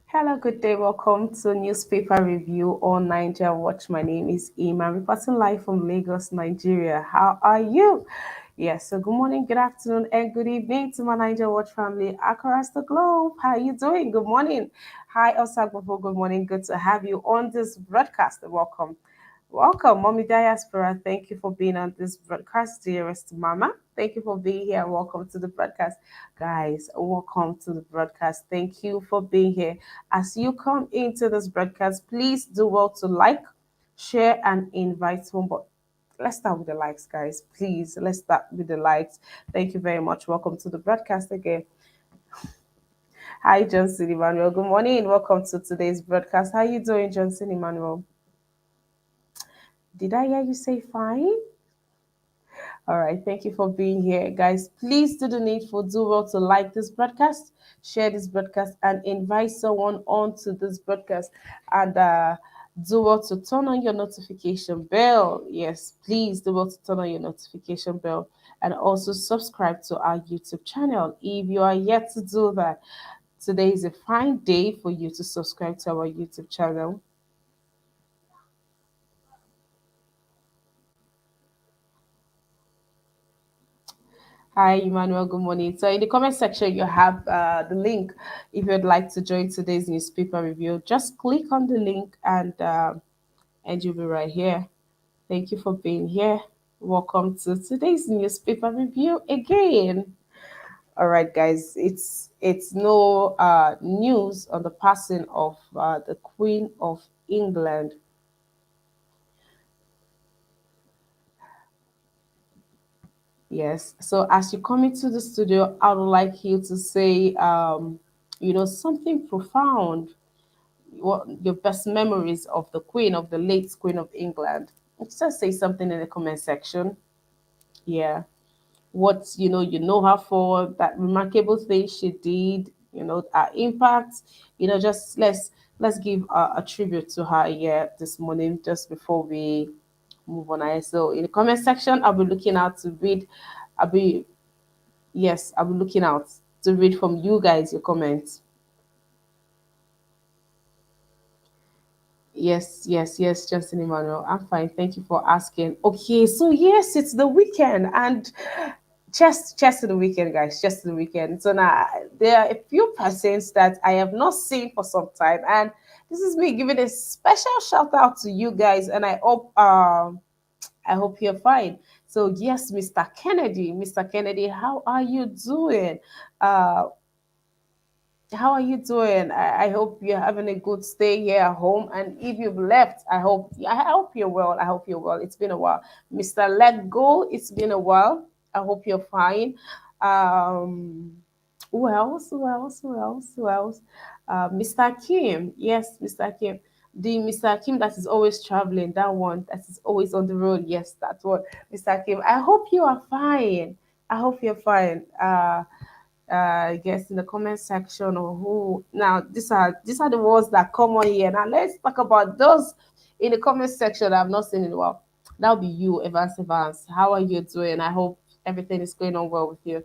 Hello, good day. Welcome to Newspaper Review on Niger Watch. My name is Ima, reporting live from Lagos, Nigeria. How are you? Yes, so good morning, good afternoon, and good evening to my Niger Watch family across the globe. How are you doing? Good morning. Hi, Osagbofo. Good morning. Good to have you on this broadcast. Welcome. Welcome, Mommy Diaspora. Thank you for being on this broadcast, dearest Mama. Thank you for being here. Welcome to the broadcast. Guys, welcome to the broadcast. Thank you for being here. As you come into this broadcast, please do well to like, share, and invite one. But let's start with the likes, guys. Please, let's start with the likes. Thank you very much. Welcome to the broadcast again. Hi, Johnson Emmanuel. Good morning. Welcome to today's broadcast. How are you doing, Johnson Emmanuel? Did I hear you say fine? All right, thank you for being here, guys. Please do the needful, do well to like this broadcast, share this broadcast, and invite someone onto this broadcast. And do well to turn on your notification bell. Yes, please do well to turn on your notification bell and also subscribe to our YouTube channel. If you are yet to do that, today is a fine day for you to subscribe to our YouTube channel. Hi, Emmanuel. Good morning. So, in the comment section, you have the link. If you'd like to join today's newspaper review, just click on the link and you'll be right here. Thank you for being here. Welcome to today's newspaper review again. All right, guys. It's no news on the passing of the Queen of England. Yes. So as you come into the studio, I would like you to say, something profound, what your best memories of the Queen, of the late Queen of England. Just say something in the comment section. Yeah. What you know her for, that remarkable thing she did, her impact. Just let's give a tribute to her here this morning, just before we move on. So in the comment section, I'll be looking out to read. I'll be Yes, I'll be looking out to read from you guys your comments. Yes, Justin Emmanuel. I'm fine. Thank you for asking. Okay, so yes, it's the weekend and just to the weekend, guys. Just to the weekend. So now there are a few persons that I have not seen for some time, and this is me giving a special shout out to you guys, and I hope you're fine. So yes, Mr. Kennedy, how are you doing? Uh, how are you doing? I hope you're having a good stay here at home. And if you've left, I hope you're well. I hope you're well. It's been a while. Mr. Let Go, it's been a while. I hope you're fine. Who else? Who else? Who else? Who else? Mr. Kim. Yes, Mr. Kim. The Mr. Kim that is always traveling, that one that is always on the road. Yes, that's what Mr. Kim. I hope you are fine. I hope you're fine. Guess in the comment section, or who now these are the words that come on here. Now let's talk about those in the comment section that I've not seen in a while. That'll be you, Evans. How are you doing? I hope everything is going on well with you.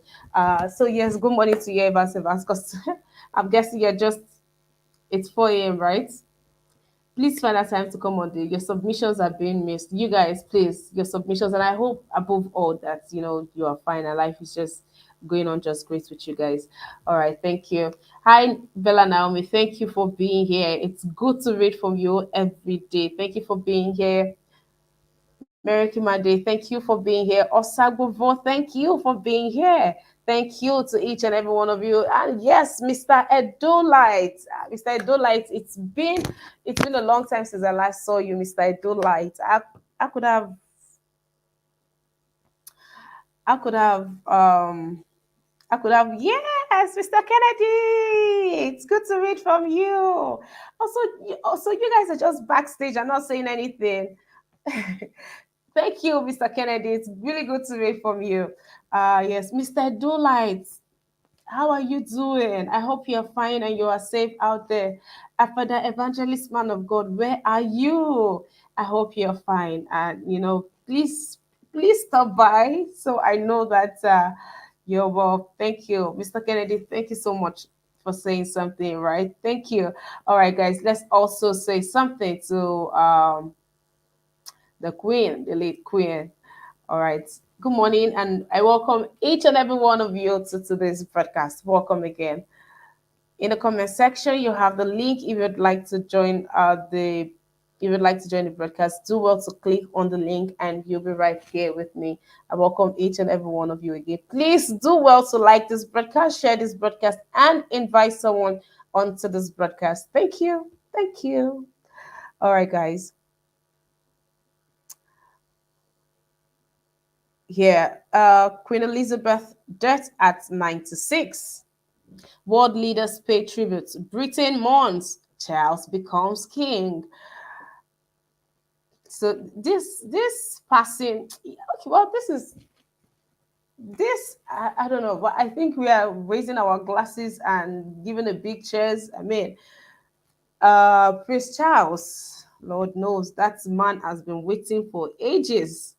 So yes, good morning to you, Evans, because I'm guessing you're just it's 4 a.m., right? Please find that time to come on. Your submissions are being missed. You guys, please, your submissions, and I hope above all that you are fine and life is just going on just great with you guys. All right, thank you. Hi, Bella Naomi. Thank you for being here. It's good to read from you every day. Thank you for being here. Mary Kimade, thank you for being here. Osagbovo, thank you for being here. Thank you to each and every one of you. And yes, Mr. Edolite. Mr. Edolite, it's been a long time since I last saw you, Mr. Edolite. I could have I could have yes, Mr. Kennedy. It's good to read from you. Also, you guys are just backstage and not saying anything. Thank you, Mr. Kennedy. It's really good to read from you. Yes, Mr. Dolite, how are you doing? I hope you're fine and you are safe out there. Father Evangelist Man of God, where are you? I hope you're fine. And please stop by so I know that you're well. Thank you, Mr. Kennedy. Thank you so much. for saying something, right? Thank you. All right, guys, let's also say something to the Queen, the late Queen. All right. Good morning, and I welcome each and every one of you to today's broadcast. Welcome again. In the comment section, you have the link if you'd like to join the if you'd like to join the broadcast. Do well to click on the link, and you'll be right here with me. I welcome each and every one of you again. Please do well to like this broadcast, share this broadcast, and invite someone onto this broadcast. Thank you. Thank you. All right, guys. Here, Queen Elizabeth death at 96. World leaders pay tribute. Britain mourns. Charles becomes king. So this passing, okay, well, this I don't know, but I think we are raising our glasses and giving a big cheers. I mean, Prince Charles, Lord knows that man has been waiting for ages.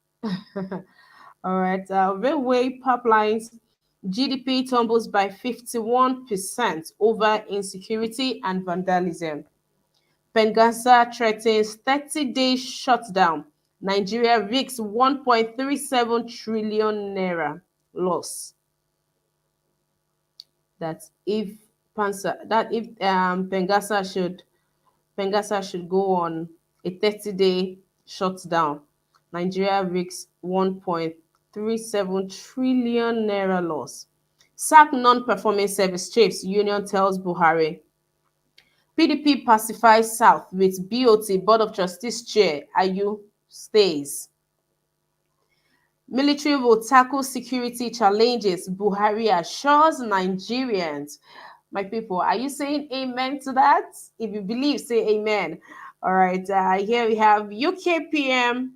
All right, railway pipelines, GDP tumbles by 51% over insecurity and vandalism. Pengassa threatens 30-day shutdown. Nigeria risks 1.37 trillion naira loss. That if Pengassa should go on a 30-day shutdown, Nigeria risks 1.37 trillion naira loss. Sack non-performing service chiefs, union tells Buhari. PDP pacifies South with BOT Board of Trustees Chair Ayu stays. Military will tackle security challenges, Buhari assures Nigerians. My people, are you saying amen to that? If you believe, say amen. All right, here we have UK PM,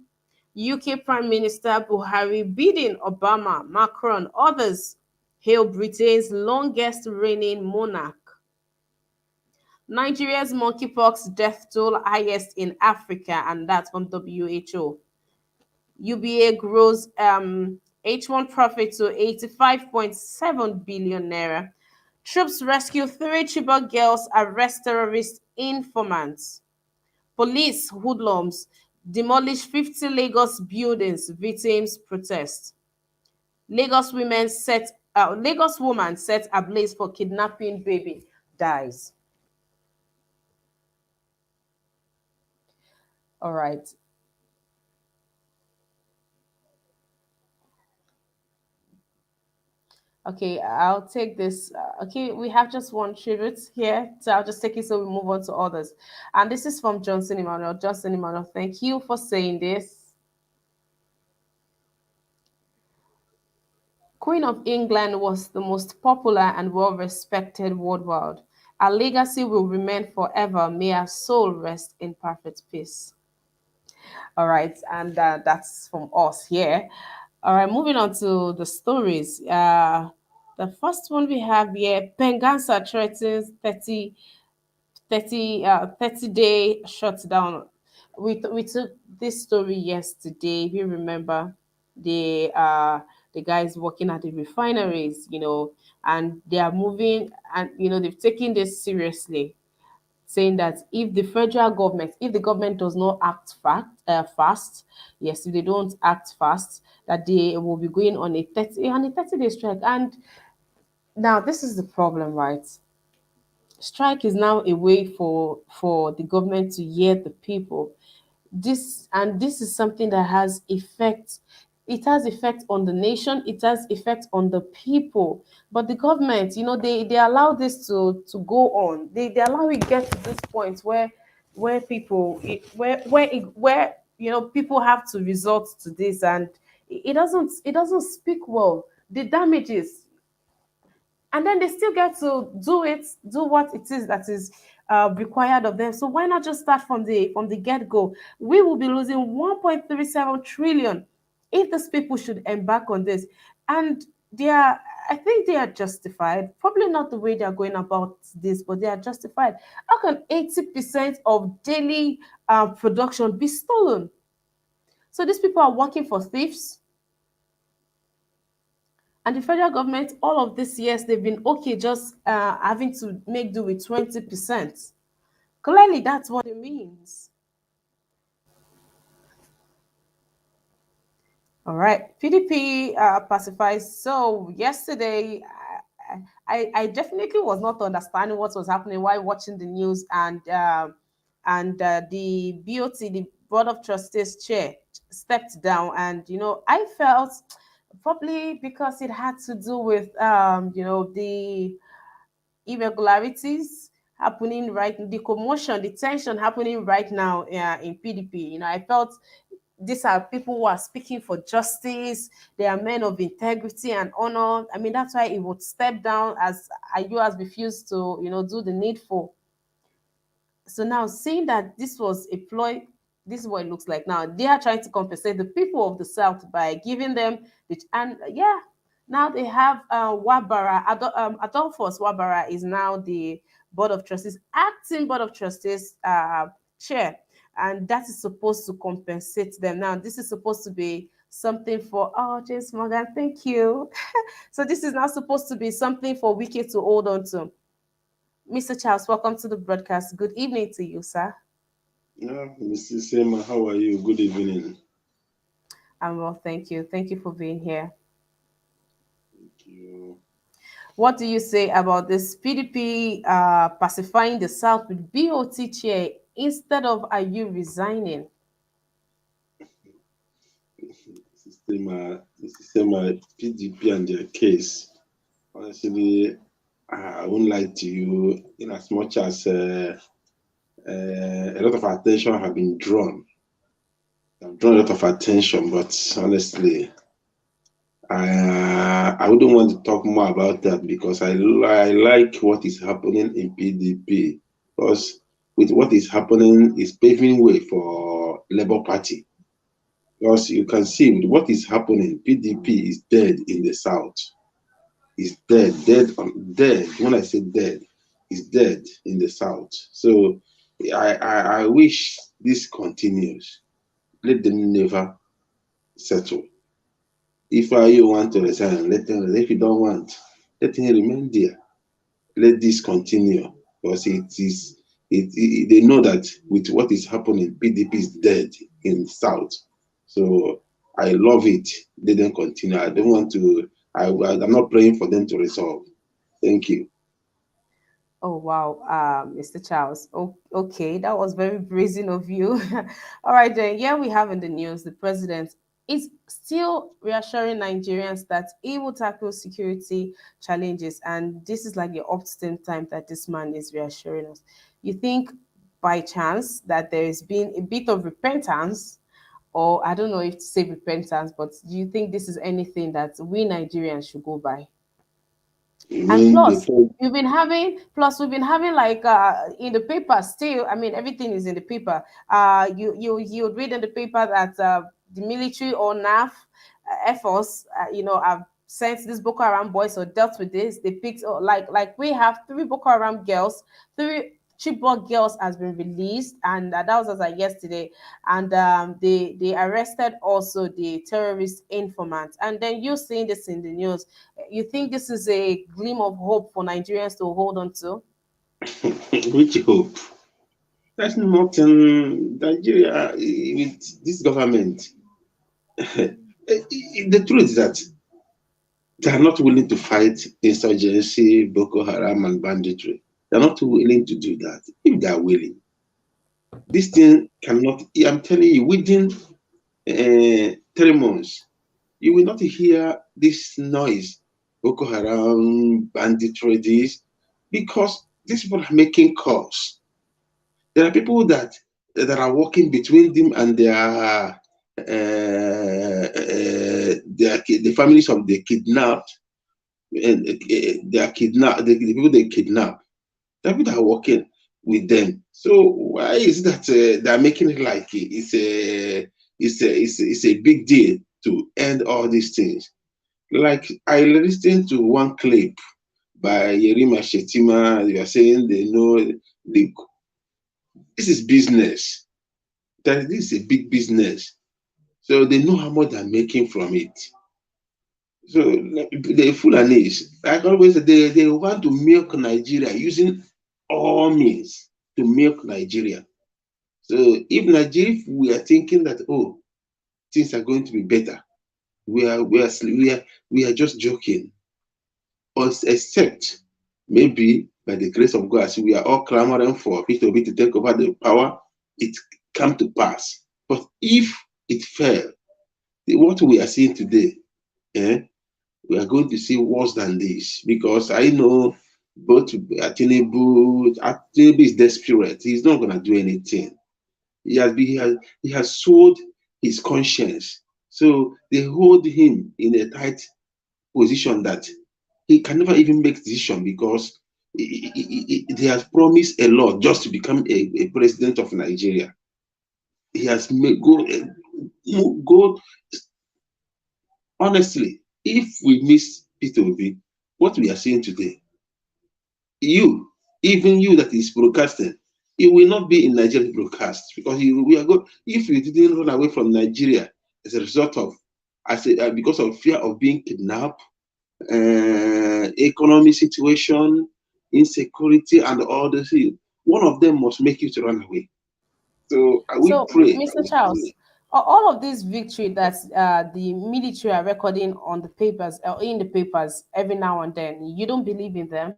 UK Prime Minister Buhari bidding Obama, Macron, others hail Britain's longest reigning monarch. Nigeria's monkeypox death toll highest in Africa, and that's from WHO. UBA grows H1 profit to 85.7 billion naira. Troops rescue three Chibok girls, arrest terrorist informants. Police hoodlums demolish 50 Lagos buildings, victims protest. Lagos woman set ablaze for kidnapping baby dies. All right. Okay, I'll take this. Okay, we have just one tribute here, so I'll just take it so we move on to others. And this is from Johnson Emmanuel. Johnson Emmanuel, thank you for saying this. Queen of England was the most popular and well respected worldwide. Her legacy will remain forever. May her soul rest in perfect peace. All right, and that's from us here. All right, moving on to the stories. The first one we have here, Pengansa threatens 30-day shutdown. We took this story yesterday. If you remember, the guys working at the refineries, and they are moving, and they've taken this seriously, saying that if the government does not act fast, yes, if they don't act fast, that they will be going on a 30-day strike. And now this is the problem, right? Strike is now a way for the government to hear the people. This is something that has effect. It has effect on the nation, it has effect on the people, but the government, they allow this to go on. They allow it get to this point where people where people have to resort to this, and it doesn't speak well. The damages, and then they still get to do what it is that is required of them. So why not just start from the get-go? We will be losing 1.37 trillion if these people should embark on this. And they are I think they are justified. Probably not the way they are going about this, but they are justified. How can 80% of daily production be stolen? So these people are working for thieves, And the federal government, all of these years, they've been okay just having to make do with 20%. Clearly, that's what it means. All right, PDP pacifies. So yesterday, I definitely was not understanding what was happening while watching the news, and the BOT, the Board of Trustees chair, stepped down, and I felt probably because it had to do with the irregularities happening right, the commotion, the tension happening right now in PDP. I felt these are people who are speaking for justice. They are men of integrity and honor. I mean, that's why he would step down as IU has refused to, do the needful. So now, seeing that this was a ploy, this is what it looks like now. They are trying to compensate the people of the South by giving them and yeah, now they have Wabara, Adolphus Wabara is now the Board of Trustees, acting Board of Trustees chair, and that is supposed to compensate them. Now, this is supposed to be something for, oh, James Morgan, thank you. So this is now supposed to be something for Wiki to hold on to. Mr. Charles, welcome to the broadcast. Good evening to you, sir. Yeah, Mr. Sema, how are you? Good evening. I'm well, thank you. Thank you for being here. Thank you. What do you say about this PDP pacifying the South with BOT chair instead of are you resigning? Mr. Sema, PDP and their case. Honestly, I won't lie to you, in as much as a lot of attention have been drawn. I've drawn a lot of attention, but honestly, I wouldn't want to talk more about that because I like what is happening in PDP because with what is happening is paving way for Labour Party. Because you can see with what is happening, PDP is dead in the south. Is dead, dead. When I say dead, is dead in the south. So I wish this continues. Let them never settle. If you want to resign, let them. If you don't want, let him remain there. Let this continue because they know that with what is happening, PDP is dead in the south. So I love it. Let them continue. I don't want to. I'm not praying for them to resolve. Thank you. Oh wow, Mr. Charles. Oh, okay, that was very brazen of you. All right, then. Yeah, we have in the news the president is still reassuring Nigerians that he will tackle security challenges, and this is like the upstream time that this man is reassuring us. You think by chance that there has been a bit of repentance, or I don't know if to say repentance, but do you think this is anything that we Nigerians should go by? You And mean the first? we've been having like in the paper still. I mean, everything is in the paper. You would read in the paper that the military or NAF Air Force, have sent these Boko Haram boys or dealt with this. They picked like we have three Boko Haram girls, three Chibok girls has been released, and that was as of yesterday. And they arrested also the terrorist informant. And then you seeing this in the news, you think this is a gleam of hope for Nigerians to hold on to? Which hope? That's nothing. Nigeria with this government. The truth is that they are not willing to fight insurgency, Boko Haram, and banditry. They're not willing to do that. If they are willing, this thing cannot. I'm telling you, within 3 months, you will not hear this noise, Boko Haram, banditry, this, because these people are making calls. There are people that are working between them and the families of the kidnapped, and they are kidnapped. The people they kidnap, the people that are working with them. So why is it that they are making it like it's a big deal to end all these things? Like I listened to one clip by Yerima Shetima. They are saying they know the, this is business. That this is a big business. So they know how much they're making from it. So the Fulanis, like always, they want to milk Nigeria using all means to milk Nigeria. So if we are thinking that, oh, things are going to be better, we are just joking. Except maybe by the grace of God, as we are all clamoring for Peter Obi to take over the power, it come to pass. But if it fail, what we are seeing today, eh, we are going to see worse than this, because I know both Tinubu is desperate. He's not going to do anything. He has sold his conscience. So they hold him in a tight position that he can never even make decision, because he has promised a lot just to become a president of Nigeria. He has made go honestly. If we miss Peter Obi, what we are seeing today, you, even you that is broadcasting, you will not be in Nigeria broadcast, because we are good. If you didn't run away from Nigeria as a result of, because of fear of being kidnapped, economic situation, insecurity, and all this, one of them must make you to run away. So we So, pray. Mr. Charles, all of this victory that the military are recording on the papers or in the papers every now and then, you don't believe in them?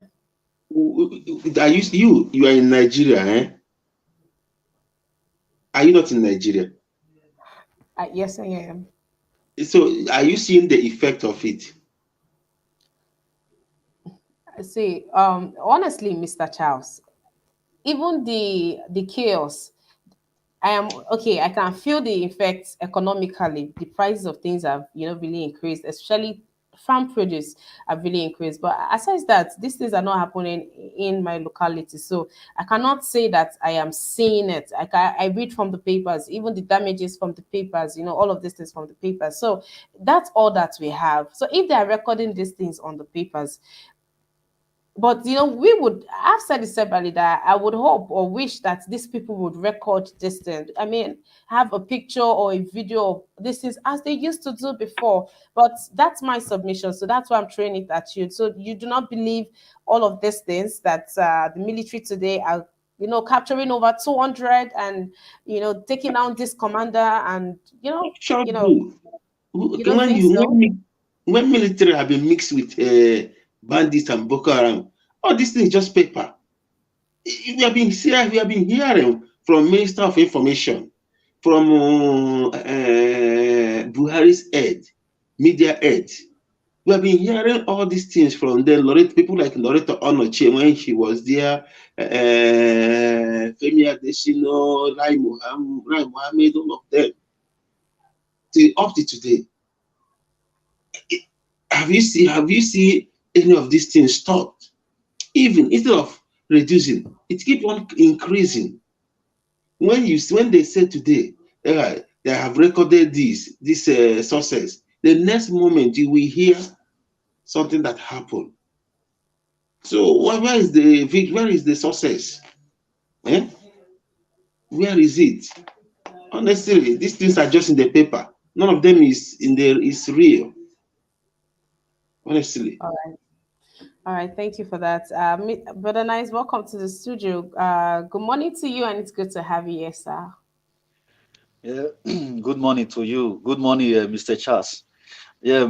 You are in Nigeria, eh? Are you not in Nigeria? Yes, I am. So are you seeing the effect of it? I see. Honestly, Mr. Charles, even the chaos, I am okay. I can feel the effects economically. The prices of things have, really increased, especially farm produce have really increased. But aside that, these things are not happening in my locality, so I cannot say that I am seeing it. I read from the papers, even the damages from the papers. All of these things from the papers. So that's all that we have. So if they are recording these things on the papers, but we would, I've said it separately, that I would hope or wish that these people would record this thing. I mean, have a picture or a video of this things as they used to do before. But that's my submission. So that's why I'm throwing it at you. So you do not believe all of these things that the military today are, capturing over 200 and, taking down this commander and, Sure you know, do. you don't think so? When military have been mixed with bandits and Boko Haram, all this thing is just paper. We have been hearing from Minister of Information, from Buhari's head, media head. We have been hearing all these things from them. People like Loretta Onoche when she was there, Femi Adesina, Lai Mohammed, all of them. Till up to today, have you seen any of these things stopped? Even instead of reducing, it keeps on increasing. When they say today, they have recorded this success, the next moment you will hear something that happened. So where is the success? Eh? Where is it? Honestly, these things are just in the paper. None of them is real. Honestly. All right. All right, thank you for that. Brother Nice, welcome to the studio. Good morning to you, and it's good to have you here, sir. Yeah, good morning to you. Good morning, Mr. Charles. Yeah,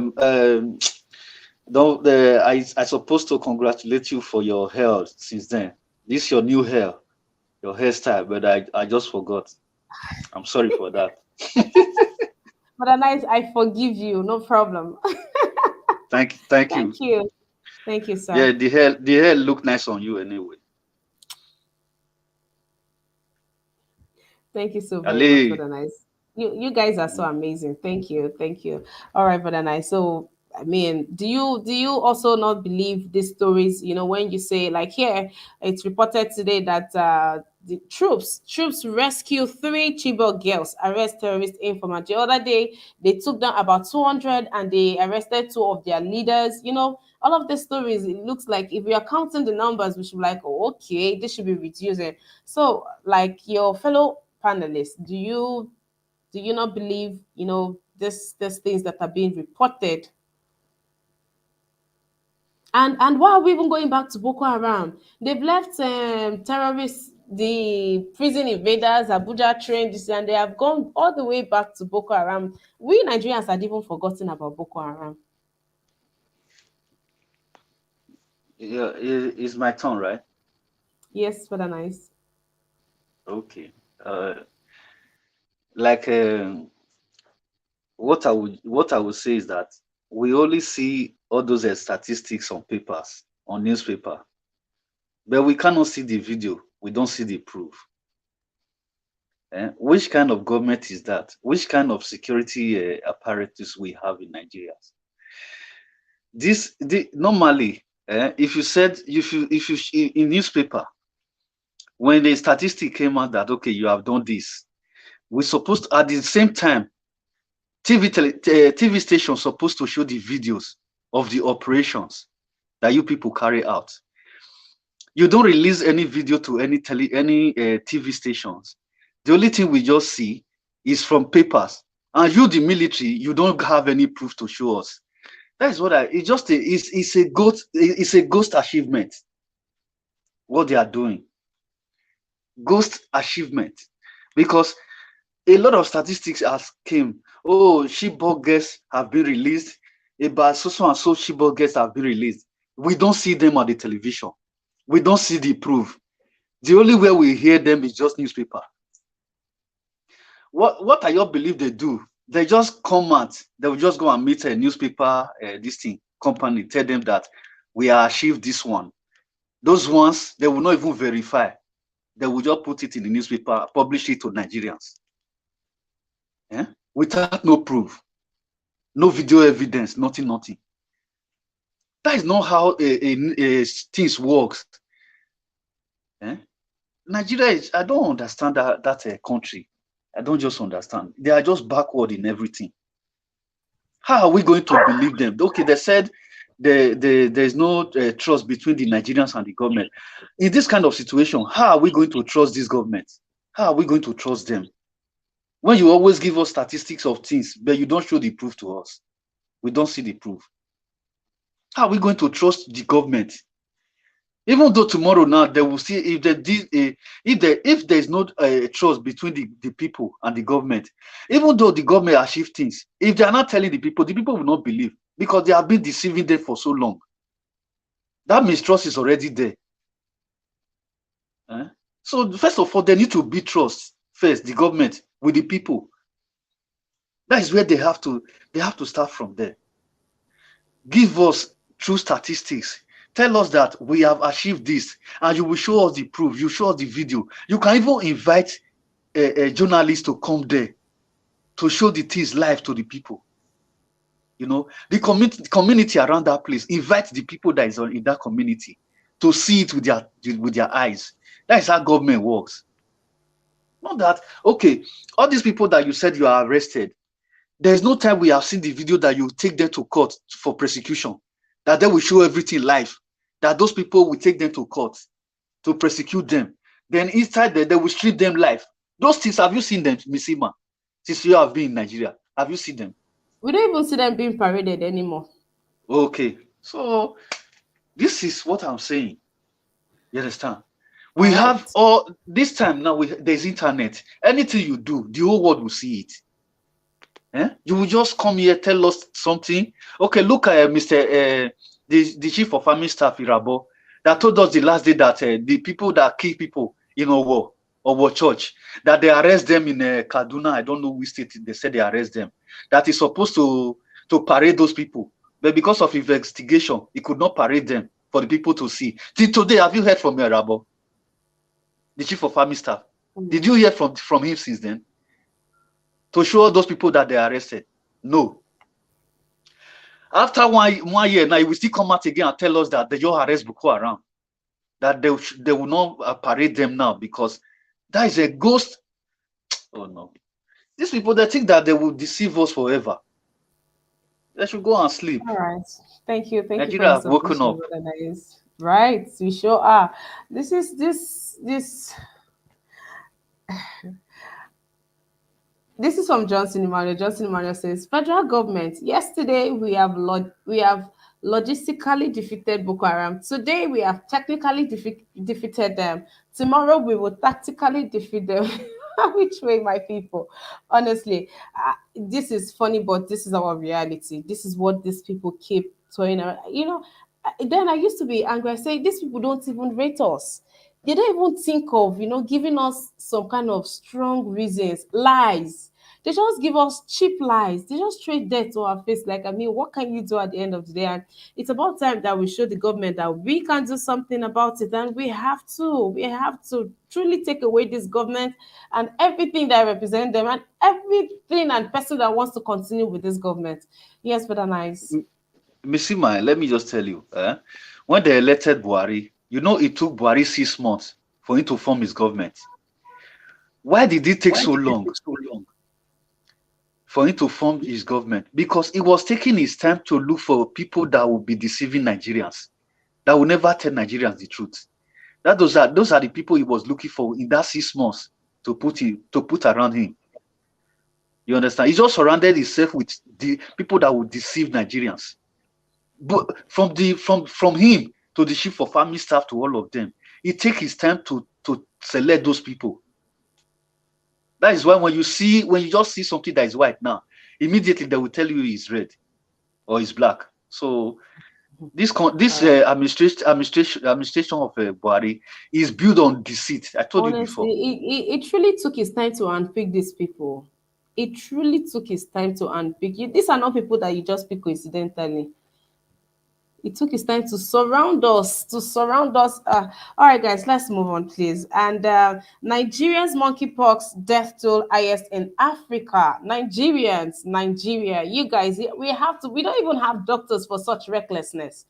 don't, I supposed to congratulate you for your hair since then. This is your new hair, your hairstyle, but I just forgot. I'm sorry for that. Brother Nice, I forgive you, no problem. Thank Thank you. you. Thank you, Yeah, sir. the hair look nice on you anyway. Thank you so very much, Ali, Brother Nice. You guys are so amazing. Thank you. Thank you. All right, Brother Nice. So I mean, do you also not believe these stories? When you say like here, it's reported today that the troops rescue three Chibok girls, arrest terrorist informant. The other day, they took down about 200 and they arrested two of their leaders. All of the stories. It looks like if we are counting the numbers, we should be like, oh, okay, this should be reducing. So, like your fellow panelists, do you not believe, these things that are being reported? And why are we even going back to Boko Haram? They've left terrorists, the prison invaders, Abuja trained, this, and they have gone all the way back to Boko Haram. We Nigerians had even forgotten about Boko Haram. Yeah, it's my turn, right? Yes, for the nice. Okay. Uh, like what I would say is that we only see all those statistics on papers, on newspaper, but we cannot see the video. We don't see the proof. Which kind of government is that? Which kind of security apparatus we have in Nigeria? Normally, if you said if you in newspaper, when the statistic came out that okay, you have done this, we supposed to, at the same time, TV station supposed to show the videos of the operations that you people carry out. You don't release any video to any TV stations. The only thing we just see is from papers, and you, the military, you don't have any proof to show us. That is what it's just it's a ghost achievement. What they are doing, ghost achievement, because a lot of statistics has came. Oh, CHIBOK guests have been released. About so and so CHIBOK guests have been released. We don't see them on the television. We don't see the proof. The only way we hear them is just newspaper. What I all believe they do? They just come out. They will just go and meet a newspaper, this thing company, tell them that we have achieved this one. Those ones they will not even verify. They will just put it in the newspaper, publish it to Nigerians. Without no proof, no video evidence, nothing. That is not how things works. Nigeria is, I don't understand that country. I don't just understand. They are just backward in everything. How are we going to believe them? Okay, they said there's no trust between the Nigerians and the government. In this kind of situation, how are we going to trust this government? How are we going to trust them? When you always give us statistics of things, but you don't show the proof to us. We don't see the proof. How are we going to trust the government? Even though tomorrow now they will see if there is no trust between the people and the government, even though the government achieve things, if they are not telling the people will not believe, because they have been deceiving them for so long. That mistrust is already there. So first of all, they need to build trust first, the government with the people. That is where they have to start from there. Give us true statistics. Tell us that we have achieved this, and you will show us the proof. You show us the video. You can even invite a journalist to come there to show the things live to the people. The community around that place. Invite the people that is in that community to see it with their eyes. That is how government works. Not that, okay, all these people that you said you are arrested, there is no time we have seen the video that you take them to court for prosecution, that they will show everything live, that those people will take them to court to prosecute them. Then inside there, they will strip them live. Those things, have you seen them, Miss Ima? Since you have been in Nigeria, have you seen them? We don't even see them being paraded anymore. Okay, so this is what I'm saying. You understand? We have all this time now. There's internet. Anything you do, the whole world will see it. You will just come here, tell us something. Okay, look at Mr. The chief of army staff, Irabo, that told us the last day that the people that kill people in Owo church, that they arrest them in Kaduna. I don't know which state they said they arrest them. That is supposed to parade those people, but because of investigation, he could not parade them for the people to see. Till today, have you heard from Irabo, the chief of army staff? Did you hear from him since then? To show those people that they arrested? No. After one year now, he will still come out again and tell us that they just arrest Boko Haram, that they will not parade them now because that is a ghost. Oh no. These people, they think that they will deceive us forever. They should go and sleep. All right. Thank you. Thank Nigeria you have woken up. Right. We sure are. This is from Johnson Emmanuel. Johnson Emmanuel says, federal government, yesterday we have logistically defeated Boko Haram. Today we have technically defeated them. Tomorrow we will tactically defeat them. Which way, my people? Honestly, this is funny, but this is our reality. This is what these people keep throwing around. Then I used to be angry. I say these people don't even rate us. They don't even think of giving us some kind of strong reasons, lies. They just give us cheap lies. They just straight dead to our face. Like, I mean, what can you do at the end of the day? And it's about time that we show the government that we can do something about it. And we have to. We have to truly take away this government and everything that represents them and everything and person that wants to continue with this government. Yes, but nice. Missy Mai, let me just tell you, when they elected Buhari, it took Buhari 6 months for him to form his government. Why did it take so long for him to form his government? Because he was taking his time to look for people that will be deceiving Nigerians, that will never tell Nigerians the truth. Those are the people he was looking for in that 6 months to put around him. You understand? He just surrounded himself with the people that will deceive Nigerians. But from him to the chief of army staff to all of them, it takes his time to select those people. That is why when you just see something that is white now, immediately they will tell you it's red or it's black. So this administration of Buhari is built on deceit. I told you before. It truly took his time to unpick these people. It truly took his time to unpick you. These are not people that you just pick coincidentally. It took his time to surround us. All right, guys, let's move on, please. And Nigeria's monkeypox death toll highest in Africa. Nigeria, you guys, we don't even have doctors for such recklessness.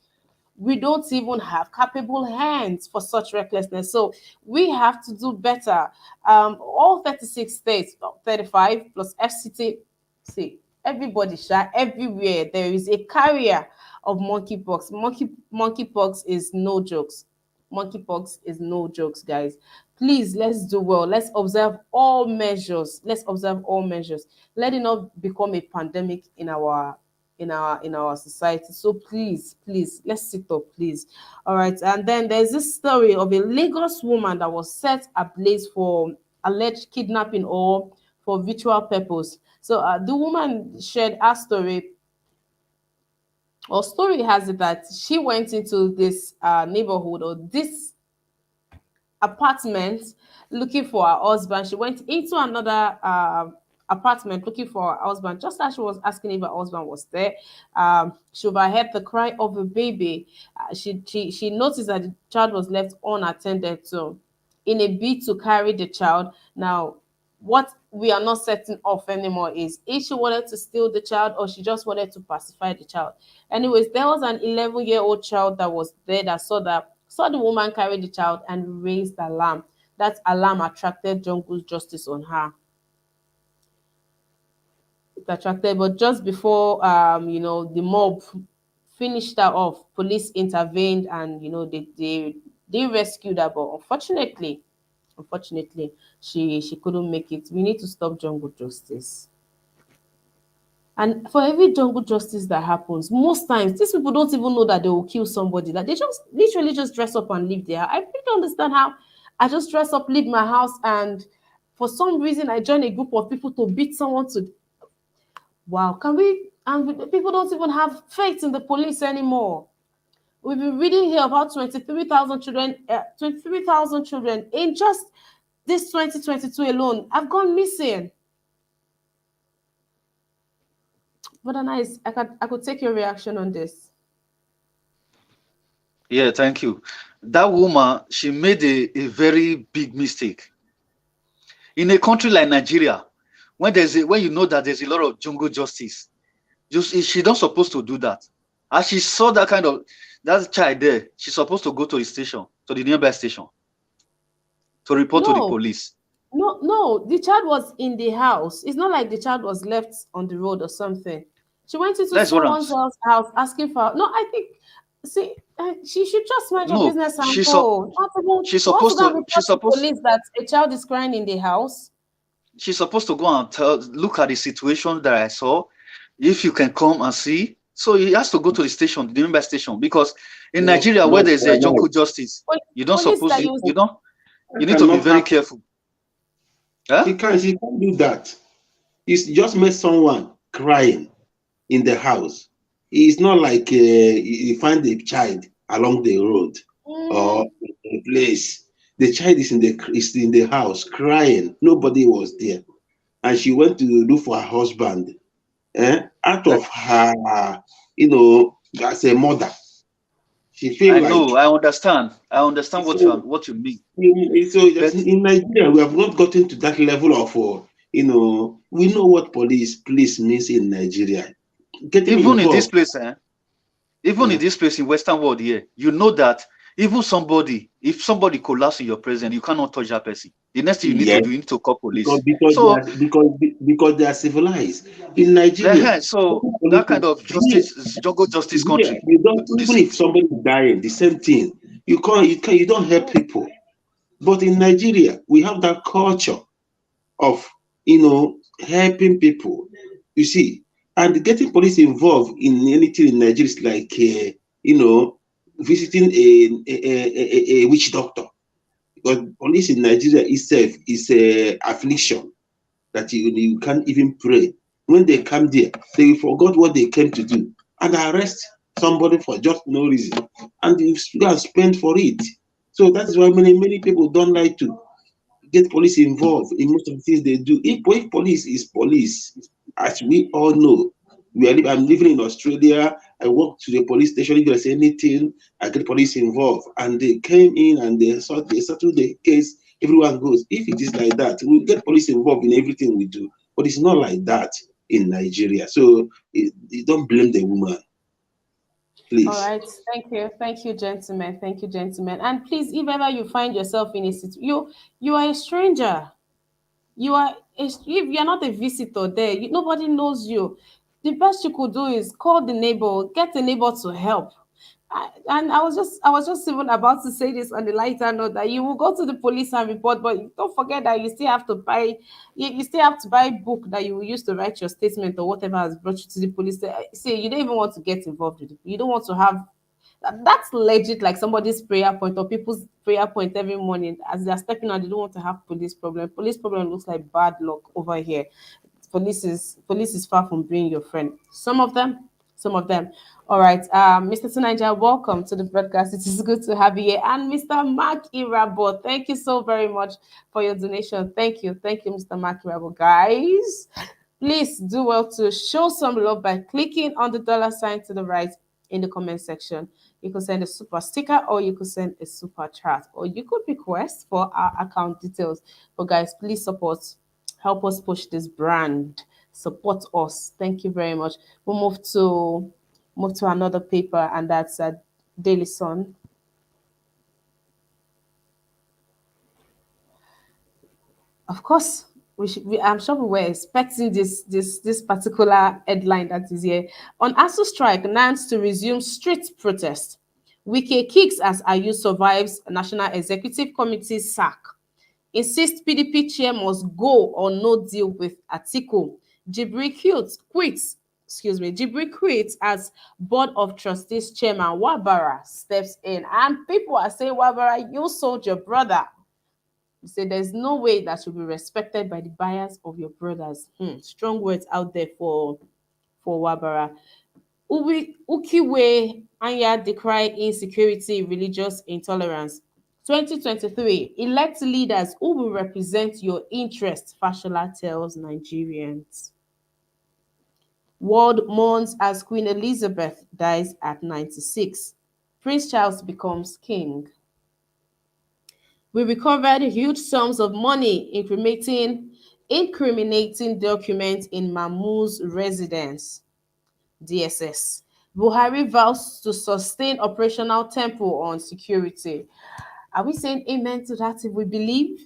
We don't even have capable hands for such recklessness. So we have to do better. All 36 states, 35 plus FCT, see, everybody, everywhere, there is a carrier of monkeypox. Monkeypox is no jokes. Monkeypox is no jokes, guys. Please, let's do well. Let's observe all measures. Let it not become a pandemic in our society. So please, let's sit up, please. All right. And then there's this story of a Lagos woman that was set ablaze for alleged kidnapping or for ritual purpose. So the woman shared her story. Or story has it that she went into this neighborhood or this apartment looking for her husband. She went into another apartment looking for her husband. Just as she was asking if her husband was there, she overheard the cry of a baby. She noticed that the child was left unattended to. In a bid to carry the child. Now, what we are not setting off anymore is if she wanted to steal the child or she just wanted to pacify the child. Anyways, there was an 11-year-old child that was there that saw the woman carry the child and raised the alarm. That alarm attracted jungle justice on her. It attracted, but just before the mob finished her off, police intervened and they rescued her. But unfortunately, she couldn't make it. We need to stop jungle justice. And for every jungle justice that happens, most times these people don't even know that they will kill somebody. That they just literally just dress up and leave there. I really don't understand how I just dress up, leave my house, and for some reason I join a group of people to beat someone to. Wow, can we? And people don't even have faith in the police anymore. We've been reading here about 23,000 children in just this 2022 alone have gone missing. But nice, I could take your reaction on this. Yeah, thank you. That woman, she made a very big mistake. In a country like Nigeria, when you know that there's a lot of jungle justice, she's not supposed to do that. As she saw that child there, she's supposed to go to the nearby station, to report to the police. No, the child was in the house. It's not like the child was left on the road or something. She went into someone else's house asking for. No, I think. See, she should just mind her business and go. She's supposed to police that a child is crying in the house. She's supposed to go and look at the situation that I saw. If you can come and see So he has to go to the station, the member station, because in No, Nigeria, where no, there's a Joko justice, you don't Police suppose that you, use you it. don't that you need to be cannot very happen. careful. Huh? She can't do that. He's just met someone crying in the house. It's not like you find a child along the road or Mm, in a place. The child is in the house crying. Nobody was there, and she went to look for her husband. Out Like, of her, as a mother, she feel I know, like I understand what so. what you mean. So But in Nigeria, we have not gotten to that level of, we know what police means in Nigeria. Getting even in this involved. place, even in uh, this place in Western world here, you know that even somebody, if somebody collapse in your presence, you cannot touch that person. The next thing you need to yes, do, you need to call because police. because they So, are because they are civilized. In Nigeria, so getting that police kind of here, justice, jungle justice here, country. you don't, This, even if somebody is dying, the same thing. You don't help people. But in Nigeria, we have that culture of helping people. You see, and getting police involved in anything in Nigeria is like visiting a witch doctor, because police in Nigeria itself is a affliction that you can't even pray. When they come there, they forgot what they came to do and arrest somebody for just no reason, and you go and spend for it. So that is why many people don't like to get police involved in most of the things they do. If police is police, as we all know, I'm living in Australia. I walk to the police station. If there's anything, I get police involved, and they came in and they settled the case. Everyone goes. If it is like that, we get police involved in everything we do. But it's not like that in Nigeria. So you don't blame the woman, all please. right. Thank you, gentlemen. Thank you, gentlemen. And please, if ever you find yourself in a situation, you are a stranger. If you're not a visitor there, nobody knows you. The best you could do is call the neighbor, get the neighbor to help. And I was just even about to say this on the lighter note that you will go to the police and report, but don't forget that you still have to buy book that you will use to write your statement or whatever has brought you to the police. See, you don't even want to get involved with it. You don't want to have that's legit like somebody's prayer point or people's prayer point every morning as they're stepping out. They don't want to have police problem. Police problem looks like bad luck over here. Police is far from being your friend. Some of them. All right, Mr. Tunaja, welcome to the broadcast. It is good to have you here. And Mr. Mark Irabo, thank you so very much for your donation. Thank you, Mr. Mark Irabo. Guys, please do well to show some love by clicking on the dollar sign to the right in the comment section. You could send a super sticker or you could send a super chat or you could request for our account details. But guys, please help us push this brand. Support us. Thank you very much. We'll move to another paper, and that's Daily Sun. Of course, I'm sure we were expecting this particular headline that is here. On ASU strike, Nance to resume street protest. Wike kicks as Ayu survives National Executive Committee sack. Insist PDP chair must go or no deal with Atiku. Jibri quits as Board of Trustees chairman. Wabara steps in. And people are saying, Wabara, you sold your brother. You say there's no way that should be respected by the buyers of your brothers. Strong words out there for Wabara. Ukiwe Anya decry insecurity, religious intolerance. 2023, elect leaders who will represent your interests, Fashola tells Nigerians. World mourns as Queen Elizabeth dies at 96. Prince Charles becomes king. We recovered huge sums of money incriminating documents in MAMU'S residence. DSS. Buhari vows to sustain operational tempo on security. Are we saying amen to that if we believe?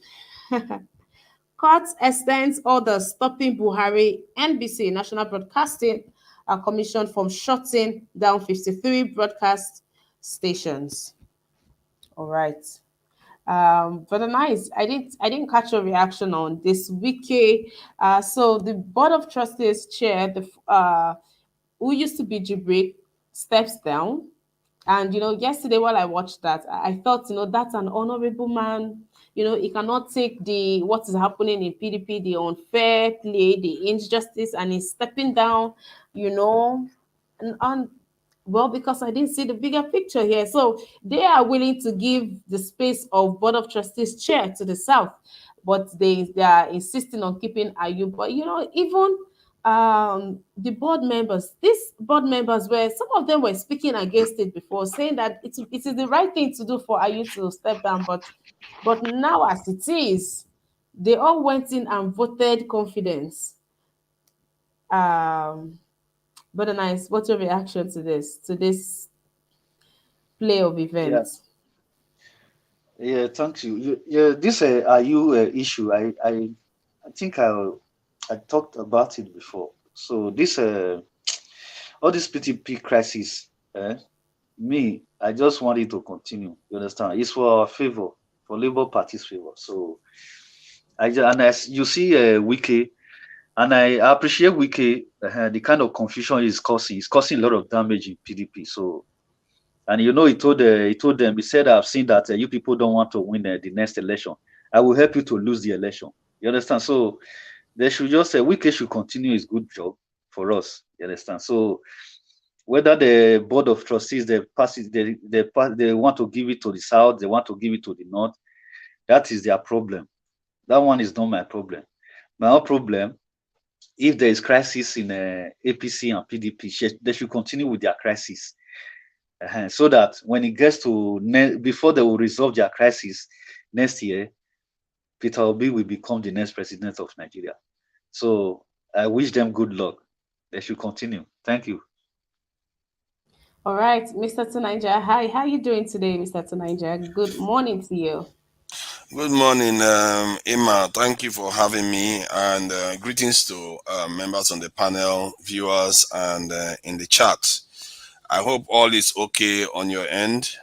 Court extends orders stopping Buhari, NBC, National Broadcasting Commission, from shutting down 53 broadcast stations. All right. But nice. I didn't catch your reaction on this wiki. So the Board of Trustees chair, the who used to be Jibril, steps down. And yesterday while I watched that, I thought, that's an honorable man. He cannot take the what is happening in PDP, the unfair play, the injustice, and he's stepping down, you know, and well, because I didn't see the bigger picture here. So they are willing to give the space of Board of Trustees chair to the South, but they are insisting on keeping Ayu. But even the board members, these board members were some of them were speaking against it before, saying that it is the right thing to do for Ayu to step down, but now as it is, they all went in and voted confidence. Um, but nice, what's your reaction to this play of Yeah, events? yeah, thank you. Yeah, this are you issue? I think I talked about it before. So this all this PTP crisis, me, I just want it to continue. You understand? It's for our favor, for Labour Party's favor. So and as you see, Wiki, and I appreciate Wiki, the kind of confusion he's causing. He's causing a lot of damage in PDP. So, and he told them, he said, I've seen that you people don't want to win the next election. I will help you to lose the election. You understand? So they should just say Wiki should continue his good job for us. You understand? So whether the board of trustees they pass it, they want to give it to the south, they want to give it to the north. That is their problem. That one is not my problem. My own problem, if there is crisis in APC and PDP, they should continue with their crisis, so that when it gets to before they will resolve their crisis next year, Peter Obi will become the next president of Nigeria. So I wish them good luck. They should continue. Thank you. All right, Mr. Tunanja. Hi, how you doing today, Mr. Tunanja? Good morning to you. Good morning, Emma. Thank you for having me, and greetings to members on the panel, viewers, and in the chat. I hope all is okay on your end.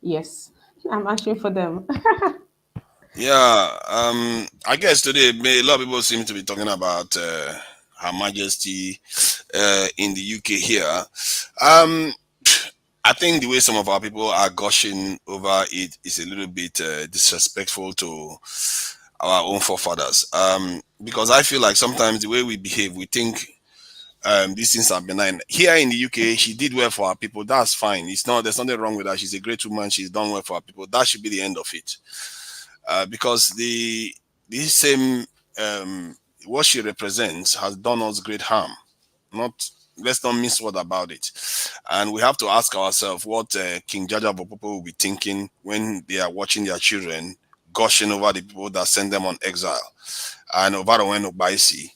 Yes, I'm answering for them. Yeah, I guess today a lot of people seem to be talking about Her Majesty in the UK here. I think the way some of our people are gushing over it is a little bit disrespectful to our own forefathers. Because I feel like sometimes the way we behave, we think these things are benign. Here in the UK, she did well for our people. That's fine. There's nothing wrong with that. She's a great woman. She's done well for our people. That should be the end of it. Because this same what she represents has done us great harm. Let's not miss word about it. And we have to ask ourselves what King Jaja Bopopo will be thinking when they are watching their children gushing over the people that send them on exile, and Obarowen Obaisi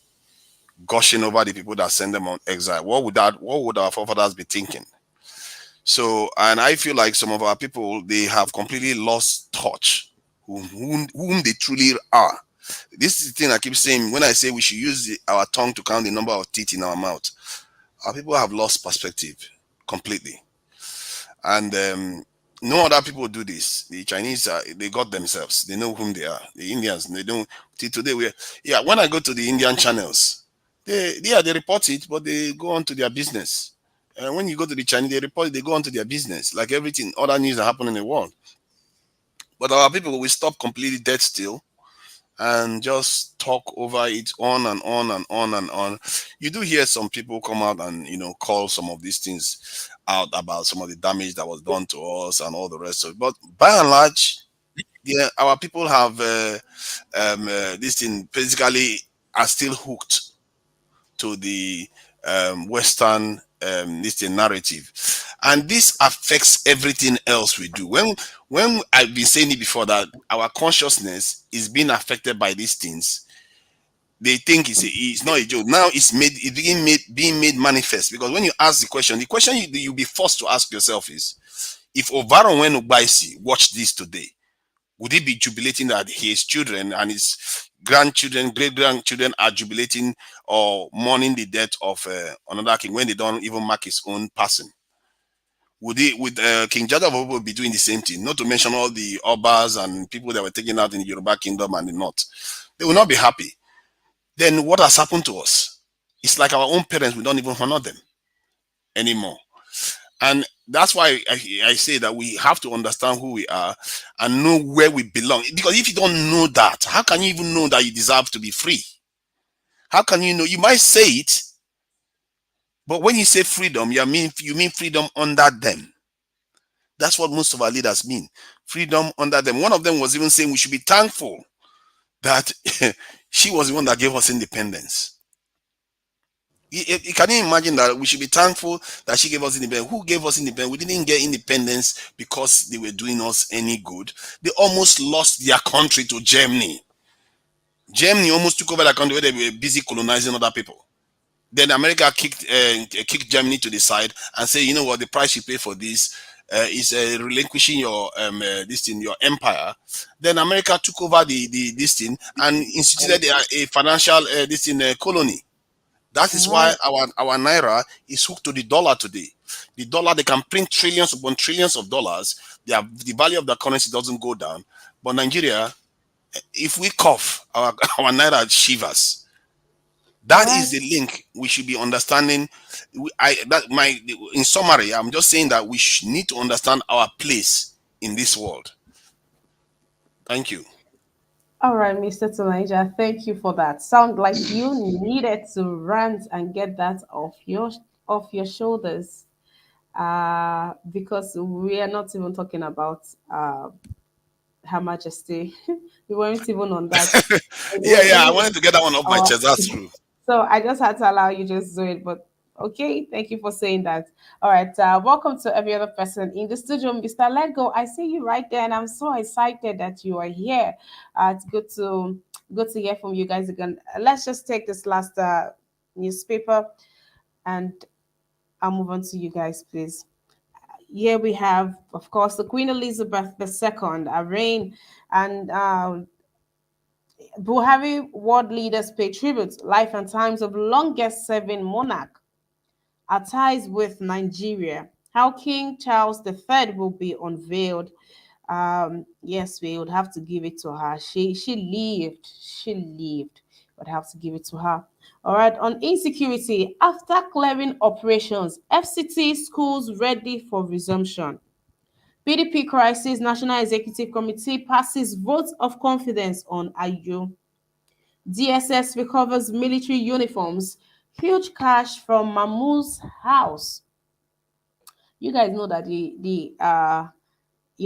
gushing over the people that send them on exile. What would our forefathers be thinking? So, and I feel like some of our people, they have completely lost touch whom they truly are. This is the thing I keep saying when I say we should use our tongue to count the number of teeth in our mouth. Our people have lost perspective completely, and no other people do this. The Chinese, they got themselves. They know whom they are. The Indians, they don't. Till today, when I go to the Indian channels, they report it, but they go on to their business. And when you go to the Chinese, they report it, they go on to their business, like everything other news that happen in the world. But our people will stop completely dead still and just talk over it on and on and on and on. You do hear some people come out and call some of these things out about some of the damage that was done to us and all the rest of it. But by and large, yeah, our people have this thing basically are still hooked to the Western this thing narrative, and this affects everything else we do. When I've been saying it before that our consciousness is being affected by these things, they think it's not a joke. Now it's being made manifest, because when you ask the question you'll be forced to ask yourself is, if Ovaronwen Ubaisi watched this today, would he be jubilating that his children and his grandchildren, great-grandchildren are jubilating or mourning the death of another king when they don't even mark his own passing? Would King Jaja be doing the same thing? Not to mention all the Obas and people that were taken out in the Yoruba kingdom and the north. They will not be happy. Then what has happened to us? It's like our own parents, we don't even honor them anymore. And that's why I say that we have to understand who we are and know where we belong. Because if you don't know that, how can you even know that you deserve to be free? How can you know? You might say it, but when you say freedom, you mean freedom under them. That's what most of our leaders mean. Freedom under them. One of them was even saying we should be thankful that she was the one that gave us independence. You can you imagine that we should be thankful that she gave us independence? Who gave us independence? We didn't get independence because they were doing us any good. They almost lost their country to Germany. Germany almost took over the country where they were busy colonizing other people. Then America kicked Germany to the side and say, you know what, the price you pay for this is relinquishing your this thing, your empire. Then America took over the this thing and instituted a financial this thing colony. That is why Right. our naira is hooked to the dollar today. The dollar, they can print trillions upon trillions of dollars. The value of the currency doesn't go down. But Nigeria, if we cough, our naira shivers. That is Right. the link we should be understanding. In summary, I'm just saying that we need to understand our place in this world. Thank you. All right, Mr. Tolanja, thank you for that. Sound like you needed to rant and get that off your shoulders. Because we are not even talking about Her Majesty. We weren't even on that. Yeah, I wanted to get that one off my Uh, chest. That's true. so I just had to allow you just do it. But okay, thank you for saying that. All right, welcome to every other person in the studio, Mr. Lego. I see you right there, and I'm so excited that you are here. It's good to hear from you guys again. Let's just take this last newspaper, and I'll move on to you guys, please. Here we have, of course, the Queen Elizabeth II, a reign, and Buhari world leaders pay tribute. Life and times of longest serving monarch. Our ties with Nigeria. How King Charles III will be unveiled. Yes, we would have to give it to her. She lived. She lived. Would have to give it to her. All right. On insecurity, after clearing operations, FCT schools ready for resumption. PDP crisis, National Executive Committee passes vote of confidence on Ayu. DSS recovers military uniforms. Huge cash from MAMU'S house. You guys know that you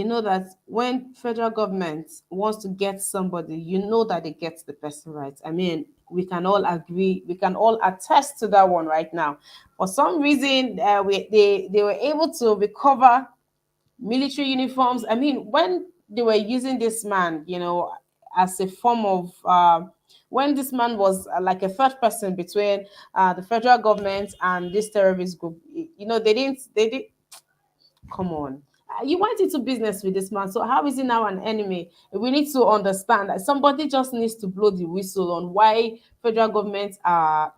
know that when federal government wants to get somebody, you know that they get the person right. I mean, we can all agree, we can all attest to that one right now. For some reason, they were able to recover military uniforms. I mean, when they were using this man, as a form of when this man was like a third person between the federal government and this terrorist group, they did come on. You went into business with this man, so how is he now an enemy? We need to understand that somebody just needs to blow the whistle on why federal government are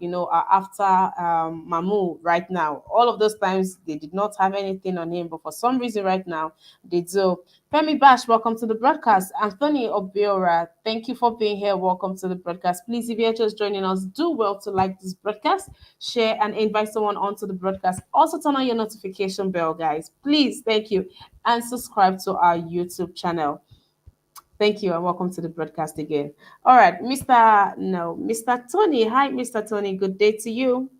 after Mamu right now. All of those times they did not have anything on him, but for some reason right now they do. Femi Bash, welcome to the broadcast. Anthony Obiora, thank you for being here. Welcome to the broadcast. Please, if you're just joining us, do well to like this broadcast, share, and invite someone onto the broadcast. Also, turn on your notification bell, guys. Please, thank you. And subscribe to our YouTube channel. Thank you, and welcome to the broadcast again. All right, Mr. Tony. Hi, Mr. Tony. Good day to you.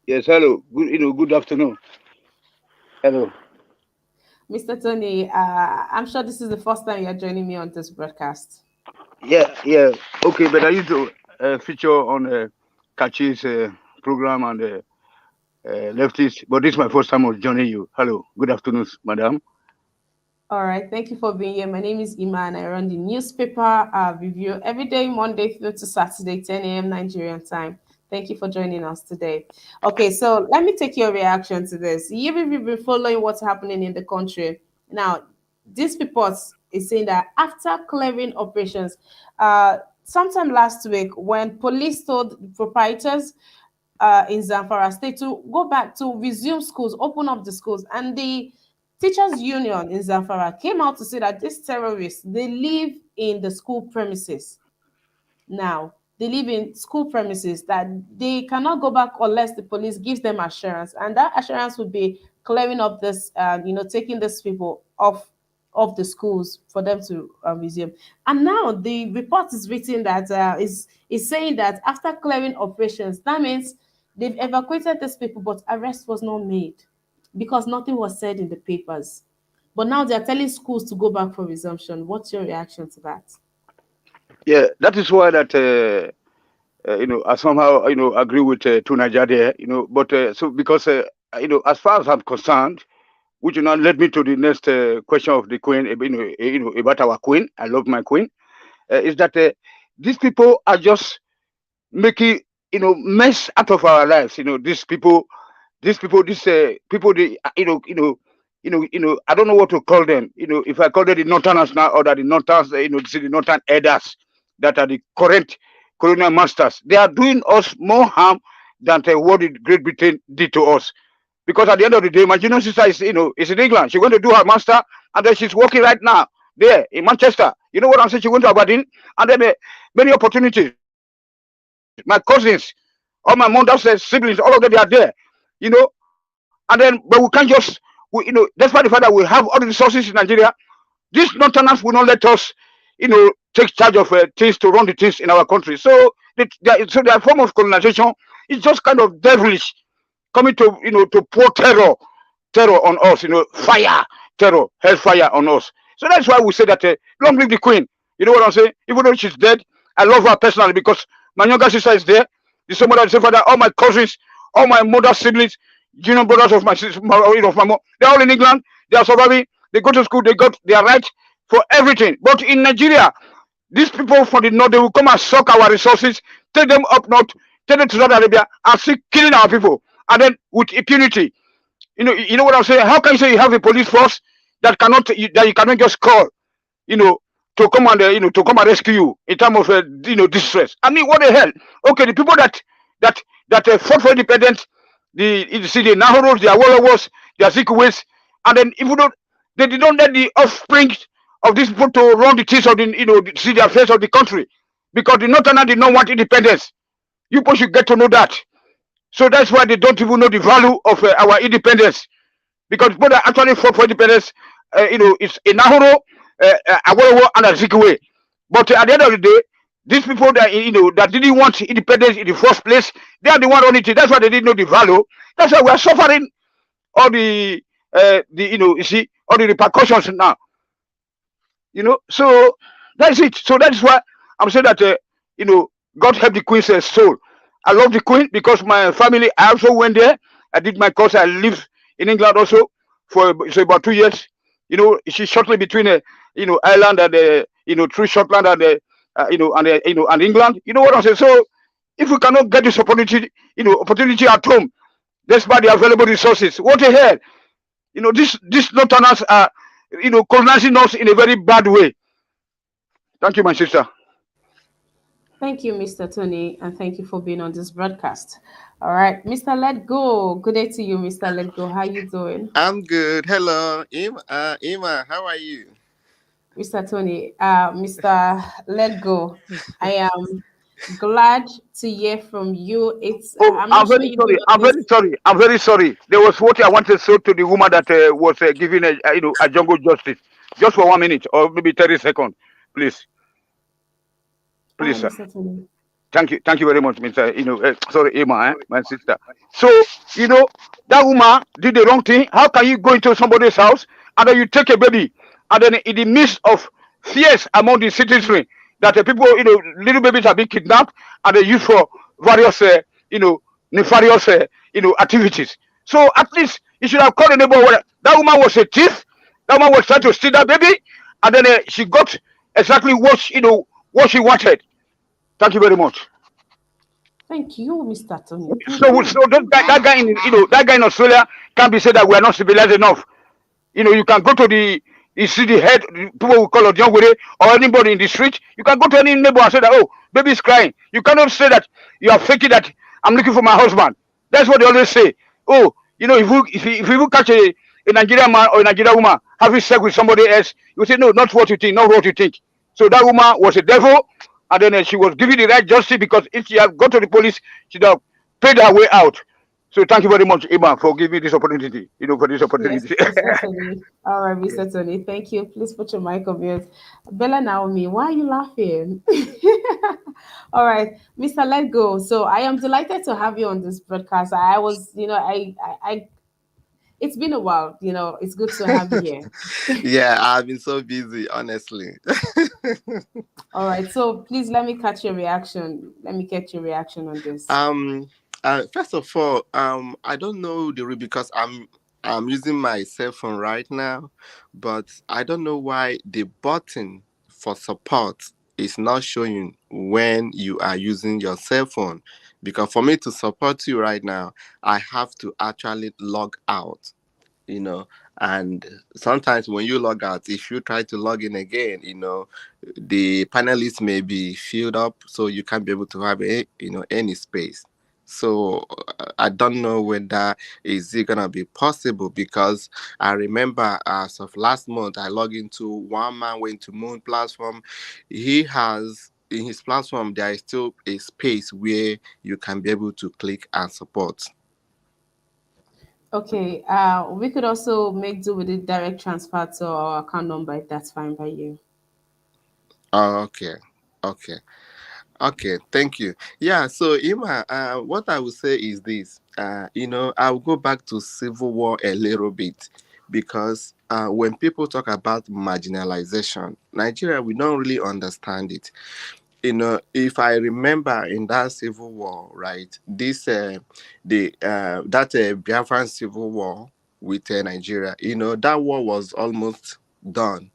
Yes, hello. Good afternoon. Hello. Mr. Tony, I'm sure this is the first time you're joining me on this broadcast. Yeah. Okay, but I used to feature on Kachi's program and leftist, but this is my first time of joining you. Hello. Good afternoon, madam. All right, thank you for being here. My name is Ima, and I run the newspaper review every day, Monday through to Saturday, 10 a.m. Nigerian time. Thank you for joining us today. Okay, so let me take your reaction to this. You've been following what's happening in the country. Now, this report is saying that after clearing operations, sometime last week, when police told proprietors in Zamfara State to go back to resume schools, open up the schools, and the teachers union in Zamfara came out to say that these terrorists they live in the school premises. Now, they live in school premises, that they cannot go back unless the police gives them assurance, and that assurance would be clearing up this, taking these people off the schools for them to resume. And now the report is written that is saying that after clearing operations, that means they've evacuated these people, but arrest was not made because nothing was said in the papers. But now they're telling schools to go back for resumption. What's your reaction to that? Yeah, that is why that I somehow agree with Tunaja there. But so because as far as I'm concerned, which now led me to the next question of the queen. About our queen. I love my queen. Is that these people are just making mess out of our lives. These people, people, they, I don't know what to call them. If I call them the Northerners now, or that the Northerners, the Northern elders that are the current colonial masters, they are doing us more harm than what the Great Britain did to us. Because at the end of the day, my junior sister is in England. She went to do her master, and then she's working right now there in Manchester. You know what I'm saying? She went to Aberdeen, and then many opportunities. My cousins, all my mother's siblings, all of them, they are there. And then, but we can't just, despite the fact that we have all the resources in Nigeria, these Northerners will not let us, take charge of things to run the things in our country. So, their form of colonization is just kind of devilish, coming to pour terror on us, fire, terror, hellfire on us. So that's why we say that long live the queen. You know what I'm saying? Even though she's dead, I love her personally because my younger sister is there, the same mother, the same father, all my cousins, all my mother's siblings, junior brothers of my sister, of my mom, they're all in England. They are surviving. They go to school. They got their right for everything. But in Nigeria, these people from the north, they will come and suck our resources, take them up north, take them to Saudi Arabia, and still killing our people. And then with impunity, you know what I'm saying? How can you say you have a police force that you cannot just call, to come and rescue you in time of distress? I mean, what the hell? Okay, the people that fought for independence, the Nahuros, the Awolowas, the Azikuwes, and then even though they did not let the offspring of these people to run the things of the affairs of the country, because the Northerners did not want independence. You people should get to know that. So that's why they don't even know the value of our independence. Because people that actually fought for independence, it's a Nahoro, Awolowo, and Azikiwe. But at the end of the day, these people that that didn't want independence in the first place, they are the one on it. That's why they didn't know the value. That's why we are suffering all the all the repercussions now. So that's it. So that's why I'm saying that God help the queen's soul. I love the queen because my family, I also went there. I did my course. I lived in England also for about 2 years. She's shortly between Ireland and through Scotland and and England. You know what I'm saying? So if we cannot get this opportunity at home, despite the available resources, what the hell? These Northerners are colonizing us in a very bad way. Thank you, my sister. Thank you, Mr. Tony, and thank you for being on this broadcast. All right, Mr. Let Go. Good day to you, Mr. Let Go. How you doing? I'm good. Hello, Emma. How are you? Mr. Tony, Mr. Let Go. I am glad to hear from you. I'm I'm not sure very you sorry. know I'm this. very sorry. I'm very sorry. There was what I wanted to say to the woman that was giving a jungle justice. Just for 1 minute or maybe 30 seconds, please, All right, sir. Mr. Tony. Thank you very much, Mr. Sorry, Emma, my sister. So that woman did the wrong thing. How can you go into somebody's house and then you take a baby, and then in the midst of fears among the citizenry that the people, little babies are being kidnapped and they used for various, nefarious, activities. So at least you should have called a neighbor. That woman was a thief. That woman was trying to steal that baby, and then she got exactly what she wanted. Thank you very much. Thank you, Mr. Tony. Thank So, you. that guy in Australia can't be said that we are not civilized enough. You can go to you see the head, people will call it young or anybody in the street. You can go to any neighbor and say that, oh, baby is crying. You cannot say that you are faking that I'm looking for my husband. That's what they always say. Oh, if you catch a Nigerian man or a Nigerian woman having sex with somebody else, you say, no, not what you think, not what you think. So that woman was a devil. and then she was given the right justice, because if she had gone to the police, she'd have paid her way out. So thank you very much, Iman, for giving me this opportunity. For this Yes, opportunity. certainly. All right, Mr. Tony. Thank you. Please put your mic on mute. Bella Naomi, why are you laughing? All right, Mr. Let Go. So I am delighted to have you on this broadcast. I was, it's been a while. It's good to have you here. Yeah, I've been so busy, honestly. All right, so please let me catch your reaction. Let me get your reaction on this. um, First of all, I don't know the rule because I'm using my cell phone right now, but I don't know why the button for support is not showing when you are using your cell phone. Because for me to support you right now, I have to actually log out. you know and sometimes when you log out, if you try to log in again, the panelists may be filled up, so you can't be able to have any space. So I don't know whether is it gonna be possible, because I remember as of last month I logged into one man went to Moon platform. He has in his platform there is still a space where you can be able to click and support. Okay, we could also make do with the direct transfer to our account number if that's fine by you. Oh, okay. Okay. Okay, thank you. Yeah, so Ima, what I would say is this. I'll go back to Civil War a little bit, because when people talk about marginalization, Nigeria, we don't really understand it. If I remember in that Civil War, right, that Biafran Civil War with Nigeria, that war was almost done.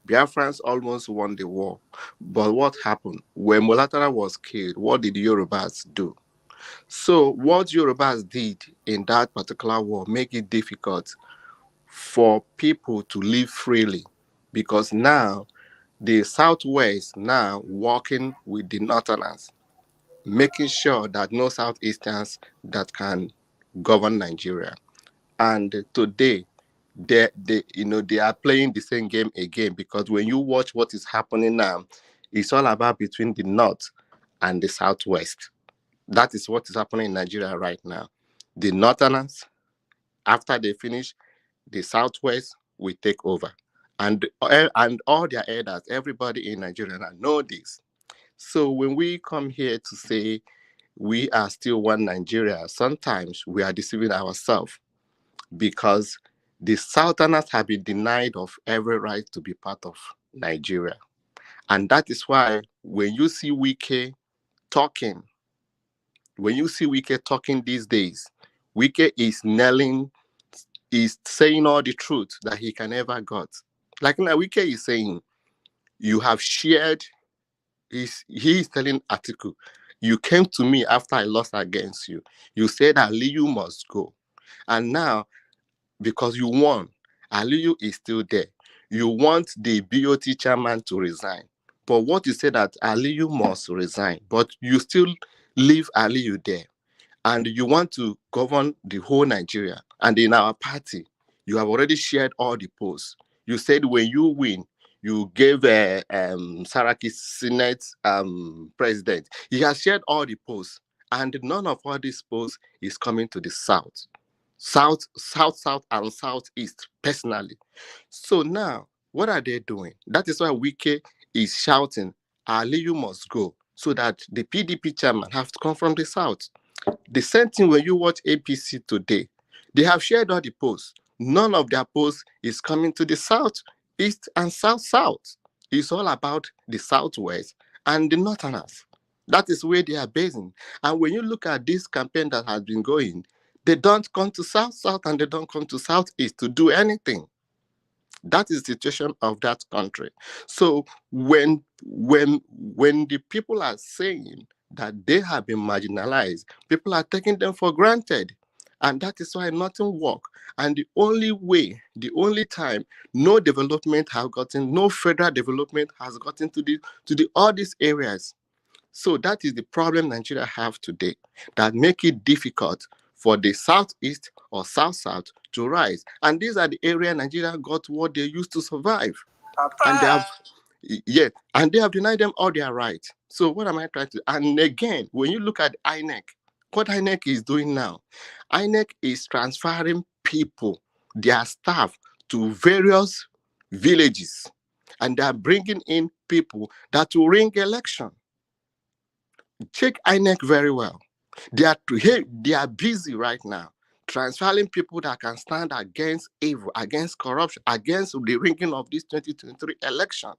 Biafrans almost won the war. But what happened? When Mulatara was killed, what did the Yorubas do? So what Yorubas did in that particular war make it difficult for people to live freely, because now the Southwest now working with the Northerners, making sure that no Southeasterners that can govern Nigeria. And today, they are playing the same game again, because when you watch what is happening now, it's all about between the north and the southwest. That is what is happening in Nigeria right now. The northerners, after they finish, the southwest will take over, and all their elders, everybody in Nigeria now know this. So when we come here to say we are still one Nigeria, sometimes we are deceiving ourselves, because the Southerners have been denied of every right to be part of Nigeria. And that is why when you see talking, when you see Wike talking these days, Wike is is saying all the truth that he can ever got. Like now, Wike is saying, you have shared, he is telling Atiku, you came to me after I lost against you. You said, Ali, you must go. And now, because you won, Aliyu is still there. You want the BOT chairman to resign. But what you say that Aliyu must resign, but you still leave Aliyu there. And you want to govern the whole Nigeria. And in our party, you have already shared all the posts. You said when you win, you gave Saraki Senate president. He has shared all the posts. And none of all these posts is coming to the South. South, and Southeast personally. So now, what are they doing? That is why Wike is shouting, Aliyu must go, so that the PDP chairman have to come from the South. The same thing when you watch APC today. They have shared all the posts. None of their posts is coming to the South, East, and South. It's all about the Southwest and the Northerners. That is where they are basing. And when you look at this campaign that has been going, they don't come to South, and they don't come to Southeast to do anything. That is the situation of that country. So when the people are saying that they have been marginalized, people are taking them for granted. And that is why nothing works. And the only way, the only time no development has gotten, no federal development has gotten to the all these areas. So that is the problem Nigeria have today, that make it difficult for the southeast or south to rise. And these are the area Nigeria got what they used to survive. And they have Yeah, and they have denied them all their rights. So what am I trying to? And again, when you look at INEC, what INEC is doing now, INEC is transferring people, their staff, to various villages, and they are bringing in people that will ring election. Check INEC very well. They are busy right now transferring people that can stand against evil, against corruption, against the ringing of this 2023 election,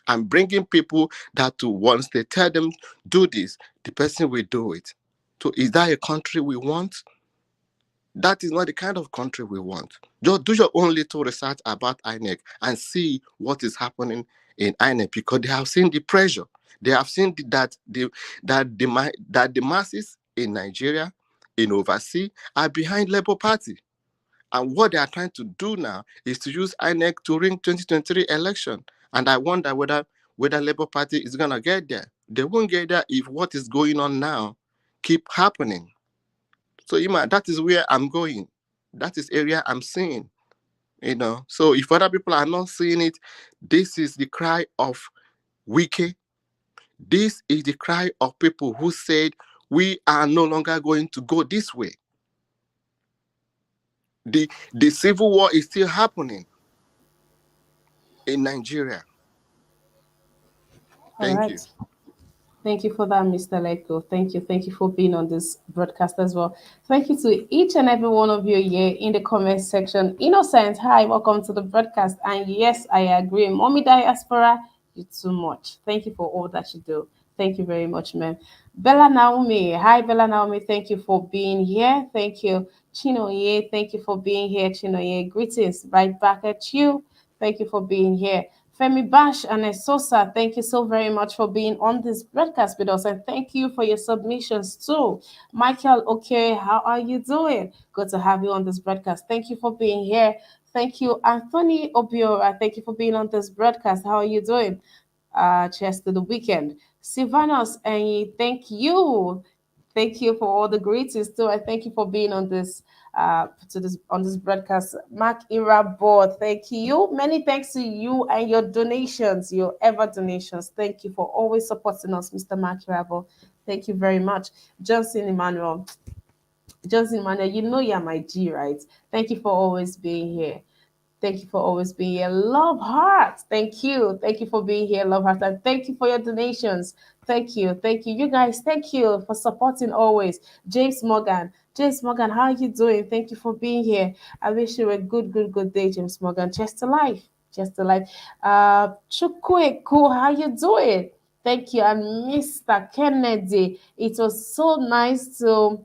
and bringing people that to once they tell them do this, the person will do it. So is that a country we want? That is not the kind of country we want. Just do your own little research about INEC and see what is happening in INEC, because they have seen the pressure. They have seen that the masses in Nigeria, in overseas, are behind Labour Party. And what they are trying to do now is to use INEC to ring 2023 election. And I wonder whether Labour Party is gonna get there. They won't get there if what is going on now keep happening. So Ima, that is where I'm going. That is area I'm seeing. So if other people are not seeing it, this is the cry of Wiki. This is the cry of people who said we are no longer going to go this way. The civil war is still happening in Nigeria. All Thank right. you. Thank you for that, Mr. Leko. Thank you. Thank you for being on this broadcast as well. Thank you to each and every one of you here in the comment section. Innocent, hi, welcome to the broadcast. And yes, I agree. Mommy Diaspora, you too much. Thank you for all that you do. Thank you very much, ma'am. Bella Naomi, hi, Bella Naomi. Thank you for being here. Thank you. Chinoye, thank you for being here. Chinoye, greetings right back at you. Thank you for being here. Femi Bash and Esosa, thank you so very much for being on this broadcast with us, and thank you for your submissions too. Michael, okay, how are you doing? Good to have you on this broadcast. Thank you for being here. Thank you, Anthony Obiora. Thank you for being on this broadcast. How are you doing? Cheers to the weekend. Silvanos, and thank you. Thank you for all the greetings too. I thank you for being on this on this broadcast. Mark Ira board, thank you. Many thanks to you and your donations, your ever donations. Thank you for always supporting us, Mr. Mark Ira. Thank you very much. Johnson Emmanuel. Johnson Emmanuel, you know you're my G, right? Thank you for always being here. Thank you for always being here. Love Heart. Thank you. Thank you for being here, Love Heart. And thank you for your donations. Thank you. Thank you. You guys, thank you for supporting always. James Morgan. James Morgan, how are you doing? Thank you for being here. I wish you a good day, James Morgan. Just to life. Just to life. Chukwe, cool. How you doing? Thank you. And Mr. Kennedy. It was so nice to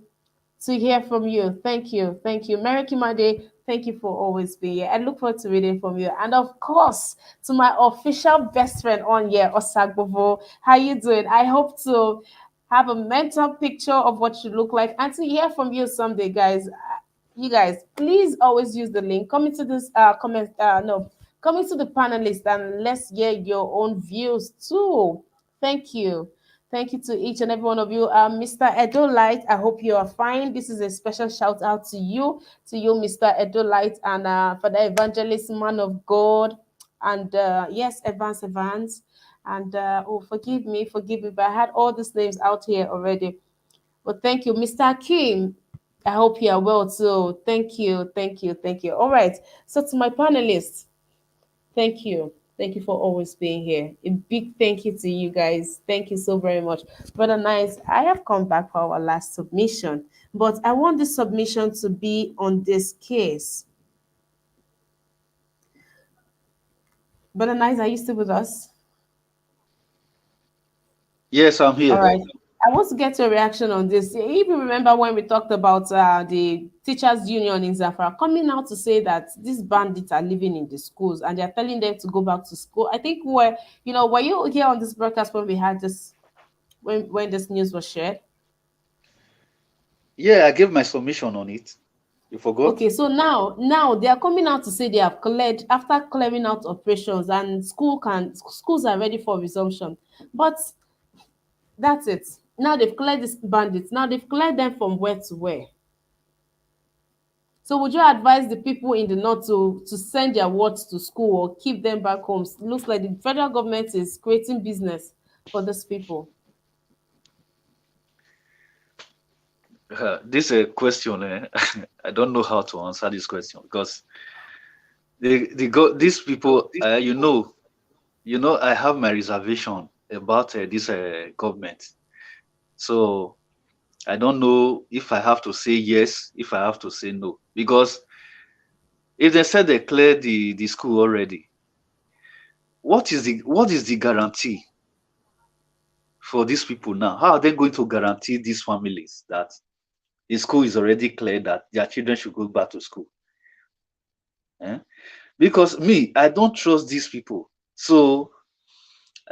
hear from you. Thank you. Thank you. Mary Kimade, thank you for always being here. I look forward to reading from you. And of course, to my official best friend on here, Osagbovo. How you doing? I hope to have a mental picture of what you look like and to hear from you someday, guys. You guys, please always use the link. Come into this comment, no, come into the panelist and let's hear your own views too. Thank you. Thank you to each and every one of you. Mr. Edo Light, I hope you are fine. This is a special shout out to you, Mr. Edo Light, and for the evangelist man of God. And yes, Evans. And oh, forgive me, but I had all these names out here already. But thank you, Mr. Kim. I hope you are well too. Thank you. All right. So to my panelists, thank you. Thank you for always being here. A big thank you to you guys. Thank you so very much. Brother Nice, I have come back for our last submission, but I want this submission to be on this case. Brother Nice, are you still with us? Yes, I'm All here. right. I want to get your reaction on this. If you remember when we talked about the teachers' union in Zafra coming out to say that these bandits are living in the schools and they're telling them to go back to school. I think were you here on this broadcast when we had this when this news was shared? Yeah, I gave my submission on it. You forgot? Okay, so now they are coming out to say they have cleared after clearing out operations and schools are ready for resumption. But that's it. Now they've cleared these bandits. Now they've cleared them from where to where? So would you advise the people in the north to send their wards to school or keep them back home? It looks like the federal government is creating business for these people. This is a question. I don't know how to answer this question because these people. I have my reservation about this government. So I don't know if I have to say yes, if I have to say no, because if they said they cleared the school already, what is the guarantee for these people now? How are they going to guarantee these families that the school is already clear, that their children should go back to school? Eh? Because me, I don't trust these people. So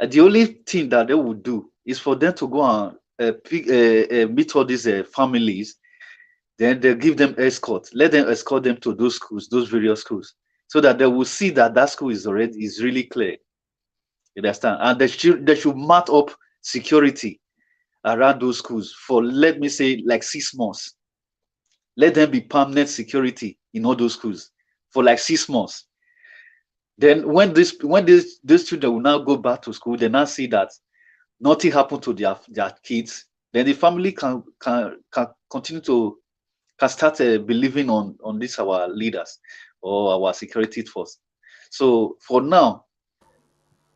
the only thing that they would do is for them to go and meet all these families. Then they give them escort. Let them escort them to those schools, those various schools, so that they will see that that school is really clear. You understand? And they should map up security around those schools for, let me say, like 6 months. Let them be permanent security in all those schools for like 6 months. Then when these children will now go back to school, they now see that nothing happened to their kids. Then the family can continue to can start believing on these our leaders or our security force. So for now,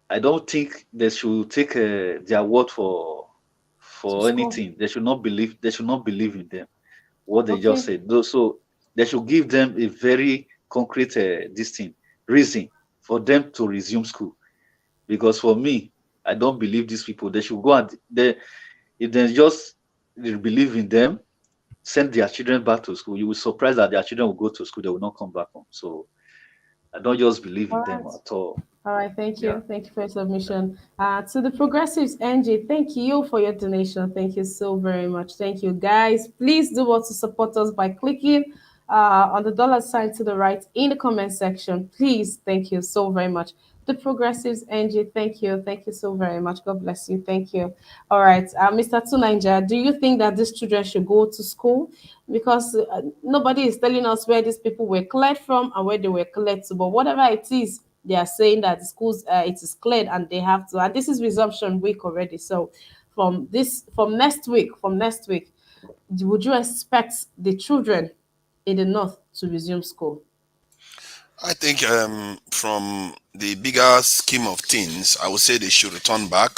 I don't think they should take their word To for school. anything. They should not believe. They should not believe in them. What they just Okay. said. So they should give them a very concrete this thing reason for them to resume school. Because for me, I don't believe these people. They should go and if they just believe in them, send their children back to school. You will surprise that their children will go to school. They will not come back home. So I don't just believe All in them right. at all. All right, thank Yeah. you. Thank you for your submission. To the progressives, NG, thank you for your donation. Thank you so very much. Thank you, guys. Please do want to support us by clicking on the dollar sign to the right in the comment section. Please, thank you so very much. The progressives, NG, thank you. Thank you so very much. God bless you. Thank you. All right, Mr. Tunanja, do you think that these children should go to school? Because nobody is telling us where these people were cleared from and where they were cleared to. But whatever it is, they are saying that the schools it is cleared and they have to. And this is resumption week already. So from next week, would you expect the children in the north to resume school? I think from the bigger scheme of things, I would say they should return back.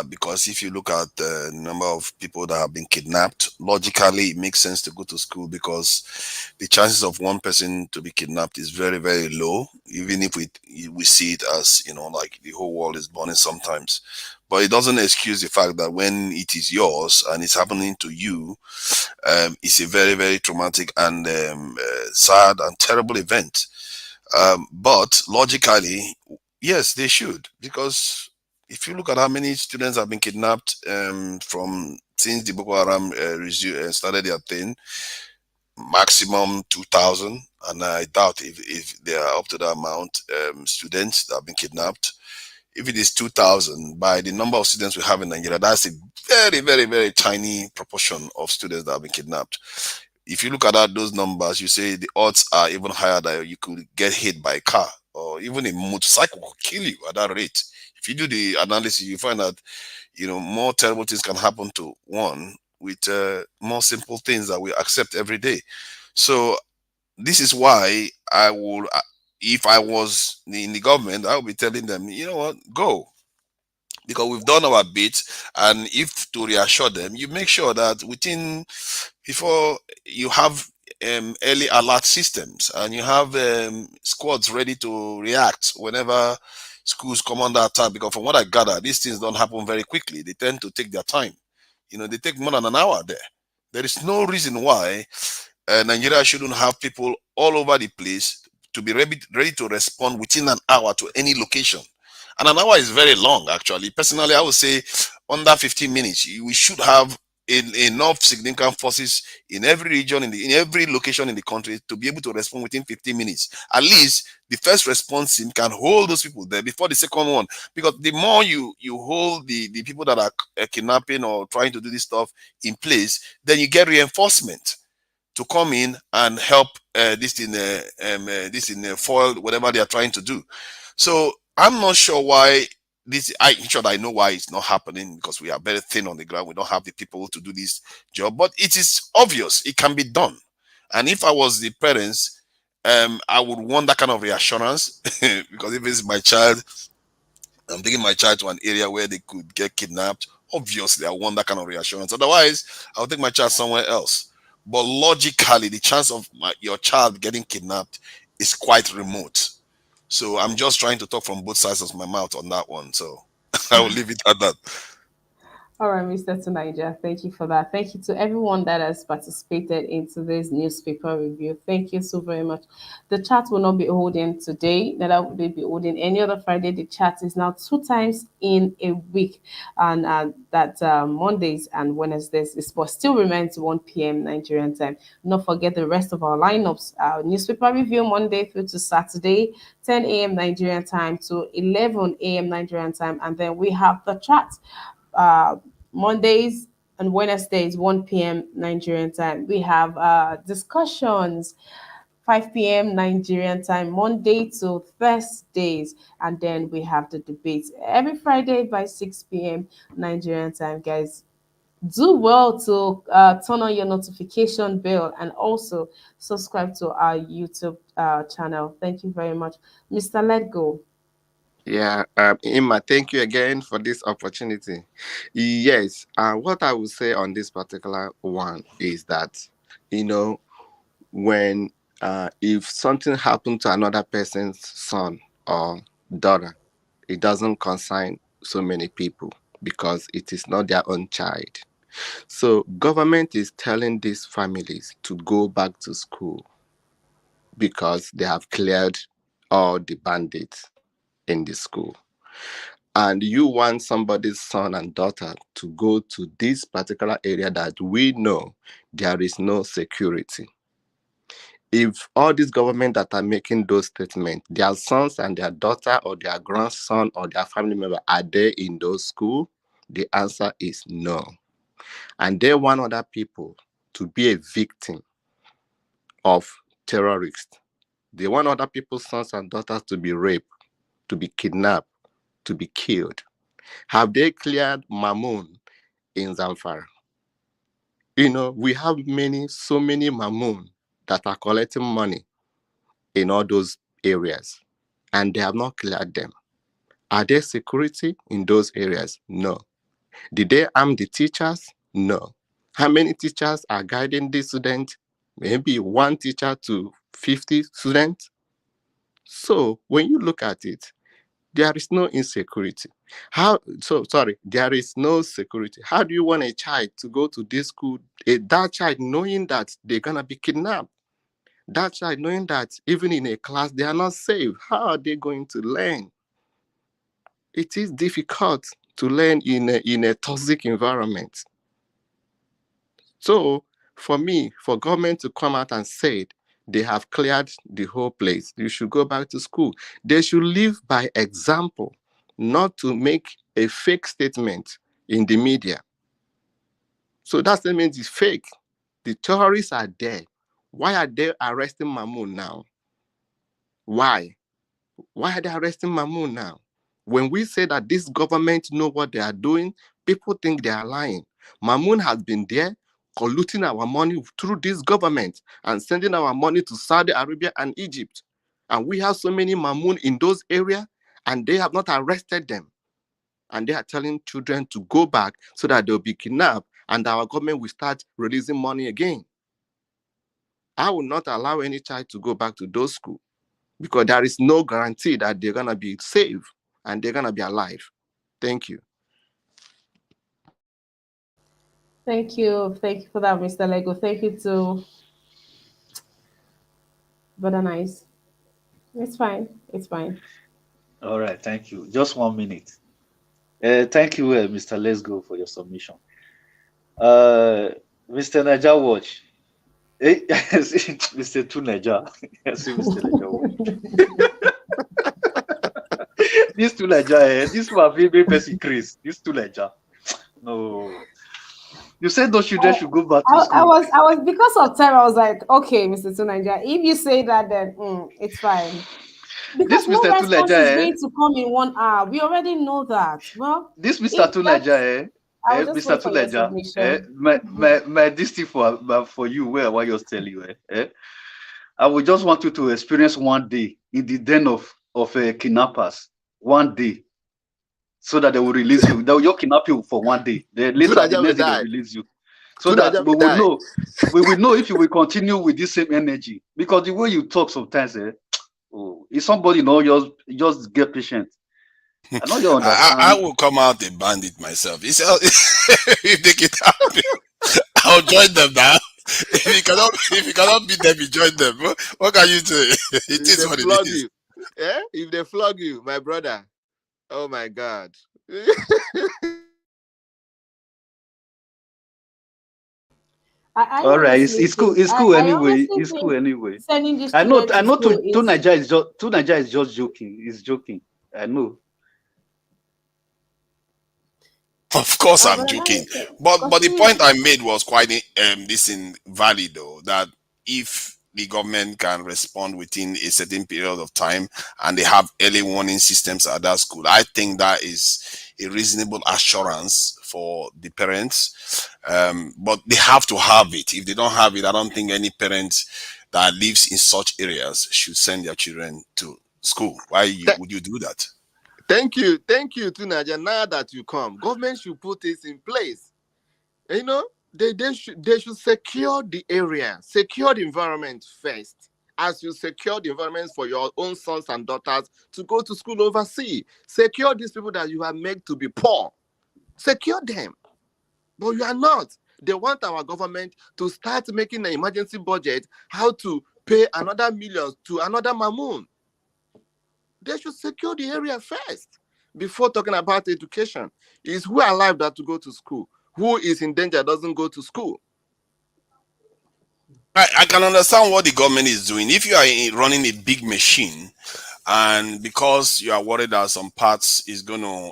Because if you look at the number of people that have been kidnapped, logically it makes sense to go to school because the chances of one person to be kidnapped is very, very low, even if we see it as, like the whole world is burning sometimes. But it doesn't excuse the fact that when it is yours and it's happening to you, it's a very, very traumatic and sad and terrible event. But logically, yes, they should, because if you look at how many students have been kidnapped from since the Boko Haram started their thing, maximum 2,000, and I doubt if they are up to that amount, students that have been kidnapped. If it is 2,000, by the number of students we have in Nigeria, that's a very, very, very tiny proportion of students that have been kidnapped. If you look at those numbers, you say the odds are even higher that you could get hit by a car or even a motorcycle could kill you at that rate. If you do the analysis, you find that more terrible things can happen to one with more simple things that we accept every day. So this is why I would, if I was in the government, I would be telling them, you know what, go, because we've done our bit. And if to reassure them, you make sure that before you have early alert systems and you have squads ready to react whenever schools come under attack. Because from what I gather, these things don't happen very quickly. They tend to take their time. They take more than an hour there. There is no reason why Nigeria shouldn't have people all over the place to be ready to respond within an hour to any location. And an hour is very long, actually. Personally, I would say under 15 minutes, we should have enough significant forces in every region, in every location in the country to be able to respond within 15 minutes. At least the first response team can hold those people there before the second one. Because the more you hold the people that are kidnapping or trying to do this stuff in place, then you get reinforcement. to come in and help this in foil whatever they are trying to do. So I'm not sure why this. I know why it's not happening, because we are very thin on the ground. We don't have the people to do this job, but it is obvious it can be done. And if I was the parents, I would want that kind of reassurance because if it's my child, I'm taking my child to an area where they could get kidnapped. Obviously, I want that kind of reassurance. Otherwise, I'll take my child somewhere else. But logically, the chance of your child getting kidnapped is quite remote. So I'm just trying to talk from both sides of my mouth on that one. So I will leave it at that. All right, Mr. Tunija, thank you for that. Thank you to everyone that has participated into this newspaper review. Thank you so very much. The chat will not be holding today, neither will they be holding any other Friday. The chat is now 2 times in a week, and that Mondays and Wednesdays is, but still remains 1 p.m. Nigerian time. Not forget the rest of our lineups. Our newspaper review Monday through to Saturday, 10 a.m. Nigerian time to 11 a.m. Nigerian time, and then we have the chat uh, Mondays and Wednesdays, 1 p.m. Nigerian time. We have discussions, 5 p.m. Nigerian time, Monday to Thursdays. And then we have the debates every Friday by 6 p.m. Nigerian time, guys. Do well to turn on your notification bell and also subscribe to our YouTube channel. Thank you very much. Mr. Let Go. Yeah, Emma, thank you again for this opportunity. Yes, what I would say on this particular one is that, you know, when if something happened to another person's son or daughter, it doesn't concern so many people because it is not their own child. So government is telling these families to go back to school because they have cleared all the bandits in the school. And you want somebody's son and daughter to go to this particular area that we know there is no security. If all these government that are making those statements, their sons and their daughter or their grandson or their family member are there in those schools, the answer is no. And they want other people to be a victim of terrorists. They want other people's sons and daughters to be raped, to be kidnapped, to be killed. Have they cleared MAMU'S in Zamfara? You know, we have so many MAMU'S that are collecting money in all those areas, and they have not cleared them. Are there security in those areas? No. Did they arm the teachers? No. How many teachers are guiding the students? Maybe one teacher to 50 students. So when you look at it, there is no insecurity. There is no security. How do you want a child to go to this school, that child knowing that they're going to be kidnapped? That child knowing that even in a class, they are not safe. How are they going to learn? It is difficult to learn in a toxic environment. So for me, for government to come out and say they have cleared the whole place, you should go back to school. They should live by example, not to make a fake statement in the media. So that statement is fake. The terrorists are there. Why are they arresting MAMU'S now? Why? Why are they arresting MAMU'S now? When we say that this government know what they are doing, people think they are lying. MAMU'S has been there colluting our money through this government and sending our money to Saudi Arabia and Egypt. And we have so many MAMU'S in those areas, and they have not arrested them. And they are telling children to go back so that they'll be kidnapped, and our government will start releasing money again. I will not allow any child to go back to those schools because there is no guarantee that they're going to be safe and they're going to be alive. Thank you. Thank you. Thank you for that, Mr. Lego. Thank you to Brother Nice. It's fine. It's fine. All right, thank you. Just 1 minute. Thank you, Mr. Let's Go, for your submission. Mr. Naja Watch. Mr. Tunaja. See Mr. Naja Watch. This Tunaja, this is my favorite person, Chris. This Tunaja. No. You said those children should go back to I school. was because of time. I was like, okay, Mr. Tunaja, if you say that, then it's fine. Because This no Mr. response Tuleja, is going to come in 1 hour. We already know that. Well, this Mr. if Tuleja, that's, I will just Mr. wait for your Tuleja, submission. my this thing for you, where I just tell you, I would just want you to experience one day in the den of kidnappers, one day, so that they will release you. They will just kidnap you for one day. Then later, the Tunaja will next day, they will die. release you, so that Tunaja will die. we will know if you will continue with this same energy. Because the way you talk sometimes, if somebody just get patient. I know you I understand. will come out a bandit myself. If they can help me, I'll join them now. If you cannot beat them, you join them. What can you do? It If is they what it flog is. you, if they flog you, my brother, oh my God. I All right, honestly it's cool. think It's cool I anyway. honestly It's cool think anyway. sending these I know. children I to know. school To is Nigeria is just joking. He's joking. I know. Of course, I'm but joking. then But the point continue. I made was quite valid though. That if the government can respond within a certain period of time and they have early warning systems at that school, I think that is a reasonable assurance for the parents. But they have to have it. If they don't have it, I don't think any parent that lives in such areas should send their children to school. Would you do that? Thank you, Tunaja. Now that you come, government should put this in place. You know, they should secure the area, secure the environment first. As you secure the environment for your own sons and daughters to go to school overseas, secure these people that you have made to be poor. Secure them. But you are not. They want our government to start making an emergency budget, how to pay another millions to another Mamun. They should secure the area first before talking about education. Is who are alive that to go to school? Who is in danger doesn't go to school? I can understand what the government is doing. If you are running a big machine, and because you are worried that some parts is going to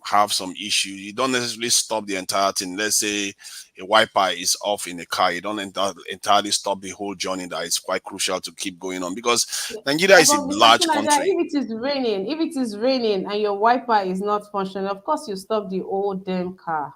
have some issue, you don't necessarily stop the entire thing. Let's say a wiper is off in a car, you don't entirely stop the whole journey. That is quite crucial to keep going on, because Nigeria is a But Mr. large Tunaja, country. if it is raining and your wiper is not functioning, of course you stop the old damn car.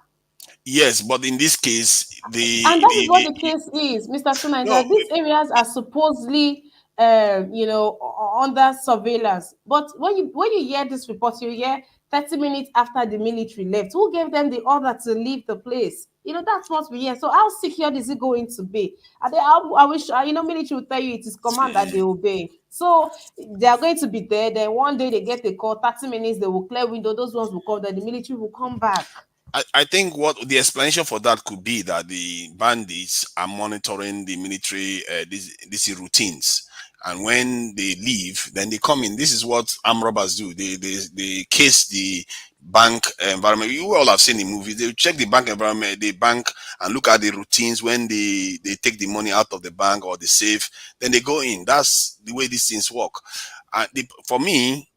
Yes, but in this case, And that is what the case is, Mr. no, Tunaja. These areas are supposedly, under surveillance. But when you hear this report, you hear 30 minutes after the military left. Who gave them the order to leave the place? That's what we hear. So how secure is it going to be? I wish, military will tell you it is command that they obey. So they are going to be there. Then one day they get a call, 30 minutes, they will clear window. Those ones will come, then the military will come back. I think what the explanation for that could be that the bandits are monitoring the military these routines, and when they leave, then they come in. This is what armed robbers do. They case the bank environment. You all have seen the movies. They check the bank environment, the bank, and look at the routines when they take the money out of the bank or the safe. Then they go in. That's the way these things work. And for me,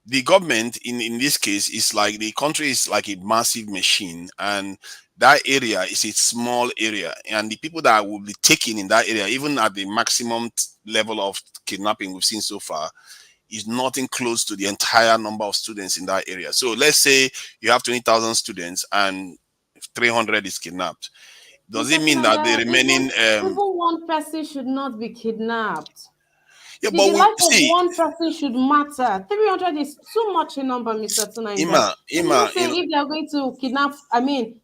the government in this case is like the country is like a massive machine, and that area is a small area, and the people that will be taken in that area, even at the maximum level of kidnapping we've seen so far, is nothing close to the entire number of students in that area. So let's say you have 20,000 students and 300 is kidnapped. Does Mr. it mean that the Tunaja, remaining even one person should not be kidnapped. yeah, The but we life of see one person should matter. 300 is too much a number, Mr. Tunaja. And Ima, let's say if they are going to kidnap,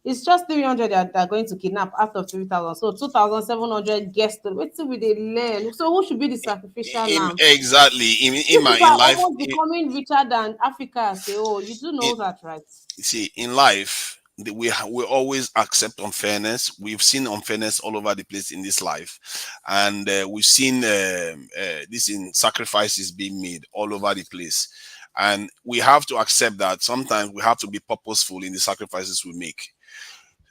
it's just 300 that are going to kidnap out of 3,000. So 2,700 guests. Wait till we they learn. So who should be the sacrificial lamb? exactly, These Ima, people in are life, almost becoming richer than Africa. Say, oh, you do know that, right? see, in life, we always accept unfairness. We've seen unfairness all over the place in this life, and we've seen this in sacrifices being made all over the place, and we have to accept that sometimes we have to be purposeful in the sacrifices we make,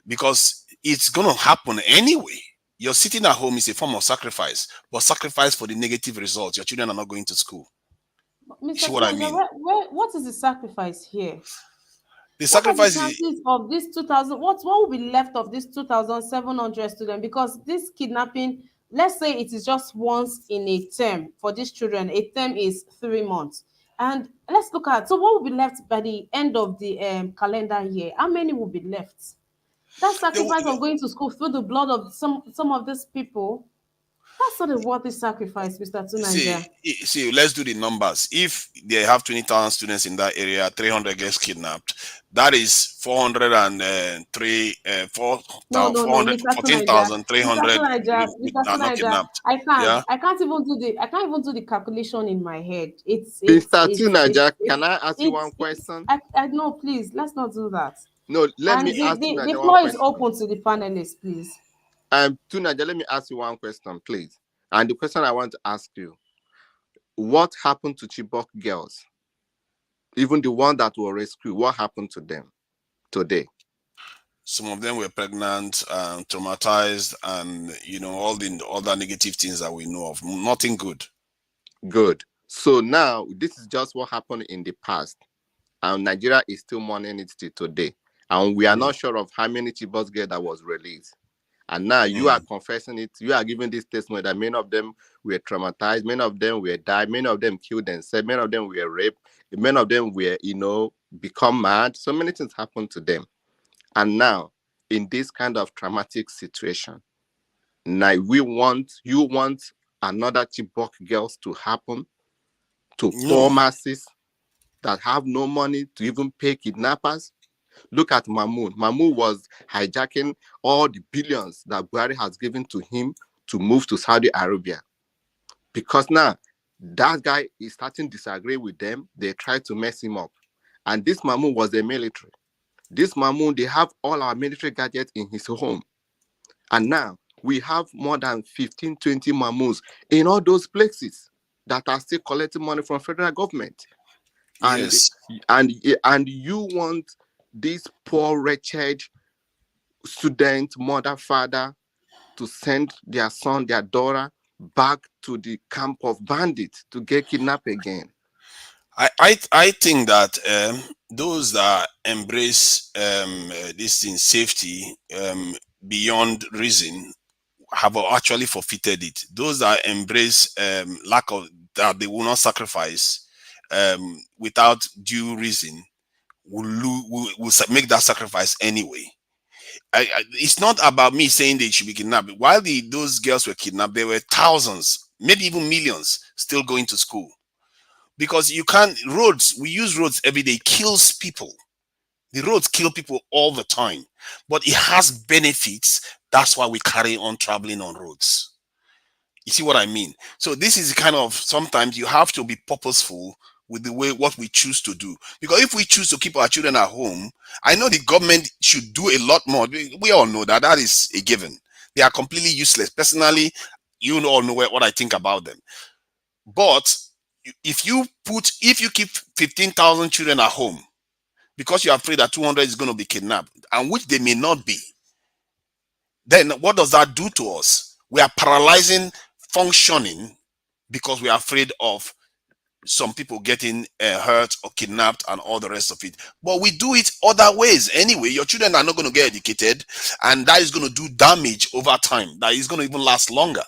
because it's gonna happen anyway. You're sitting at home is a form of sacrifice, but sacrifice for the negative results. Your children are not going to school. You Mr. see what I Tunaja, mean? what is the sacrifice here? The What are the sacrifice is, chances of this 2,000? What will be left of this 2,700 students? Because this kidnapping, let's say it is just once in a term for these children. A term is 3 months, and let's look at, so what will be left by the end of the calendar year? How many will be left? That the, sacrifice of going to school through the blood of some of these people. That's not a worthy sacrifice, Mr. see, Tunaja. see, let's do the numbers. If they have 20,000 students in that area, 300 gets kidnapped. That is 403, No, no, no, Mr. Tunaja. Mr. 14,300 Tunaja, Mr. are not Tunaja, kidnapped. I can't. Yeah. I can't even do the calculation in my head. Mr. Tunaja, can I ask you one It's question? I no, please, let's not do that. No, let And me ask the Tunaja one floor is question. open to the panelists, please. Tunaja, let me ask you one question, please. And the question I want to ask you: what happened to Chibok girls? Even the one that were rescued, what happened to them today? Some of them were pregnant, traumatized, and all the other negative things that we know of. Nothing good. Good. So now this is just what happened in the past, and Nigeria is still mourning it till today. And we are not sure of how many Chibok girls that was released. And now you are confessing it. You are giving this testimony that many of them were traumatized, many of them were died, many of them killed themselves, many of them were raped, many of them were, become mad. So many things happened to them. And now, in this kind of traumatic situation, now you want another Chibok girls to happen to No. poor masses that have no money to even pay kidnappers. Look at Mamun. Mamun was hijacking all the billions that Buhari has given to him to move to Saudi Arabia. Because now that guy is starting to disagree with them. They try to mess him up. And this Mamun was a military. This Mamun, they have all our military gadgets in his home. And now we have more than 15, 20 Mamu's in all those places that are still collecting money from federal government. Yes. And you want this poor, wretched student, mother, father to send their son, their daughter back to the camp of bandits to get kidnapped again. I think that those that embrace this in safety beyond reason have actually forfeited it. Those that embrace lack of, that they will not sacrifice without due reason will make that sacrifice anyway. It's not about me saying they should be kidnapped. While those girls were kidnapped, there were thousands, maybe even millions, still going to school. Because you can't, we use roads every day, kills people. The roads kill people all the time, but it has benefits. That's why we carry on traveling on roads. You see what I mean? So this is kind of, sometimes you have to be purposeful with the way what we choose to do. Because if we choose to keep our children at home, I know the government should do a lot more. We all know that is a given. They are completely useless. Personally, you all know what I think about them. But if you keep 15,000 children at home because you're afraid that 200 is going to be kidnapped, and which they may not be, then what does that do to us? We are paralyzing functioning because we are afraid of some people getting hurt or kidnapped and all the rest of it. But we do it other ways anyway. Your children are not going to get educated, and that is going to do damage over time. That is going to even last longer.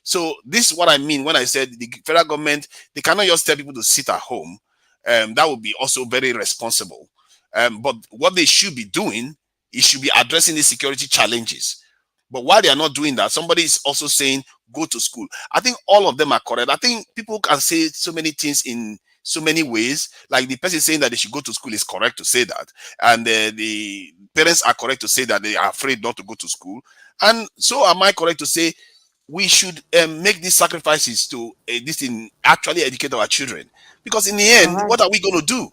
So this is what I mean when I said the federal government, they cannot just tell people to sit at home. That would be also very irresponsible. But what they should be doing, it should be addressing the security challenges. But while they are not doing that, somebody is also saying, go to school. I think all of them are correct. I think people can say so many things in so many ways. Like the person saying that they should go to school is correct to say that. And the parents are correct to say that they are afraid not to go to school. And so am I correct to say we should make these sacrifices to actually educate our children. Because in the All end, right. what are we going to do?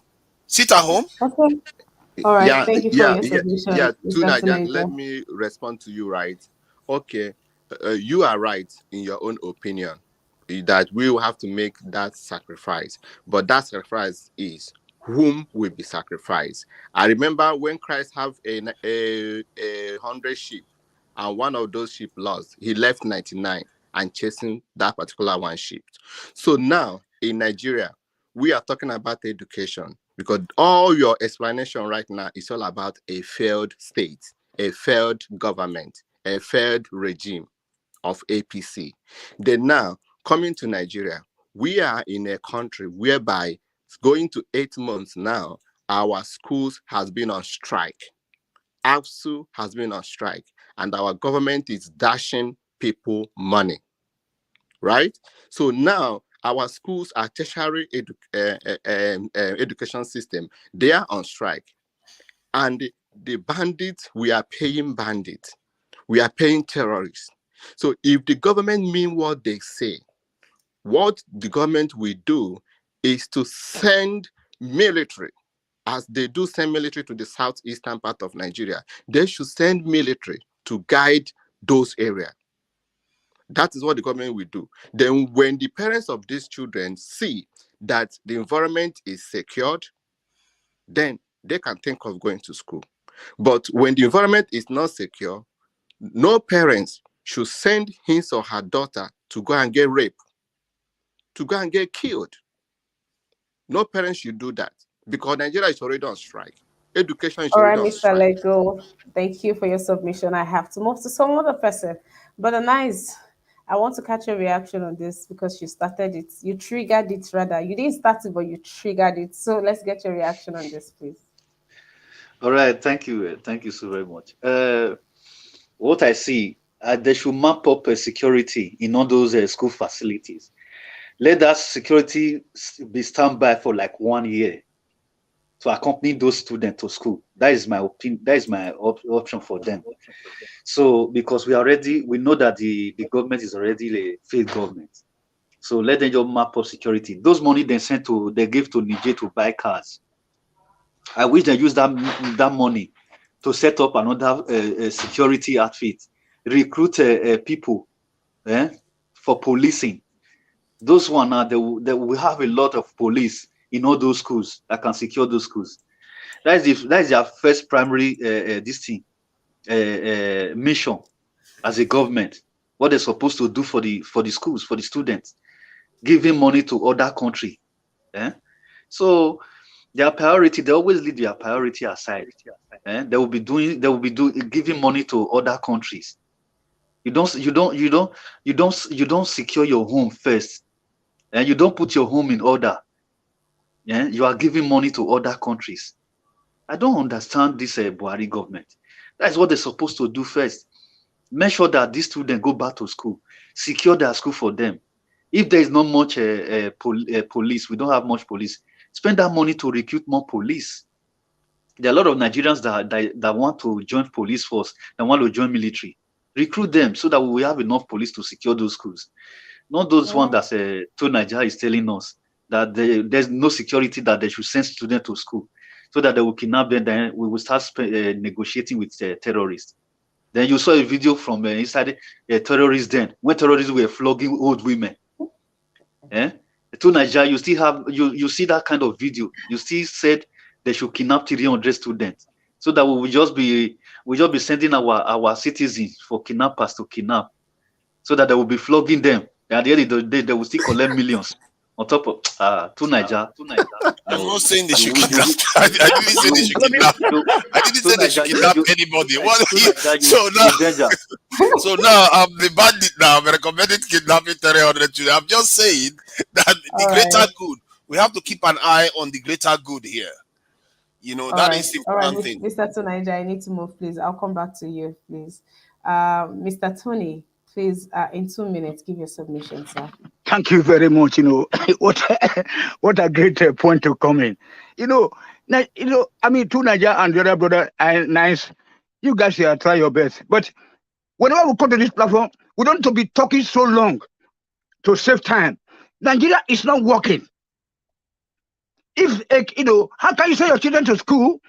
Sit at home? Okay. All right. Thank you for your submission, Mr. Tunaja, let Tunaja. me respond to you, right? Okay, you are right in your own opinion that we will have to make that sacrifice. But that sacrifice is whom will be sacrificed. I remember when Christ have a 100 sheep and one of those sheep lost, he left 99 and chasing that particular one sheep. So now in Nigeria, we are talking about education, because all your explanation right now is all about a failed state, a failed government, a failed regime of APC. Then now, coming to Nigeria, we are in a country whereby it's going to 8 months now, our schools has been on strike. AFSU has been on strike, and our government is dashing people money, right? So now our schools are tertiary education system. They are on strike, and the bandits, we are paying bandits. We are paying terrorists. So if the government mean what they say, what the government will do is to send military, as they do send military to the southeastern part of Nigeria. They should send military to guide those areas. That is what the government will do. Then when the parents of these children see that the environment is secured, then they can think of going to school. But when the environment is not secure, no parents should send his or her daughter to go and get raped, to go and get killed. No parents should do that, because Nigeria is already on strike. Education is All right, already on Mr. strike. Lego, thank you for your submission. I have to move to some other person. But nice, I want to catch your reaction on this because you started it. You triggered it rather. You didn't start it, but you triggered it. So let's get your reaction on this, please. All right, thank you so very much. What I see, they should map up security in all those school facilities. Let that security be standby for like 1 year to accompany those students to school. That is my opinion. That is my option for them. So because we know that the government is already a failed government. So let them just map up security. Those money they give to Niger to buy cars. I wish they use that money to set up another security outfit, recruit people for policing. Those one they will have a lot of police in all those schools that can secure those schools. That is their first primary mission as a government. What they're supposed to do for the schools, for the students, giving money to other country. So their priority, they always leave their priority aside. They will be giving money to other countries. You don't secure your home first, and you don't put your home in order. You are giving money to other countries. I don't understand this Buhari government. That's what they're supposed to do first. Make sure that these students go back to school, secure their school for them. If there is not much police, we don't have much police, spend that money to recruit more police. There are a lot of Nigerians that want to join police force, that want to join military. Recruit them so that we have enough police to secure those schools. Not those ones that Nigeria is telling us that there's no security, that they should send students to school so that they will kidnap them. Then we will start negotiating with terrorists. Then you saw a video from inside a terrorist den when terrorists were flogging old women. To Nigeria, you still have you see that kind of video. You still said they should kidnap 300 students, so that we will just be sending our citizens for kidnappers to kidnap, so that they will be flogging them. At the end of the day, they will still collect millions on top of to Nigeria. I'm not saying they should kidnap. I didn't say they should kidnap. I didn't say they should kidnap anybody. So now I'm the bandit now. I'm recommending kidnapping 300 children. I'm just saying that the greater good, we have to keep an eye on the greater good here. That is the important thing. Mr. Tony, I need to move, please. I'll come back to you, please. Mr. Tony, please, in 2 minutes, give your submission, sir. Thank you very much. What a great point to come in. I mean, to Nigeria and the other brother, nice. You guys here try your best. But whenever we come to this platform, we don't have to be talking so long to save time. Nigeria is not working. If how can you send your children to school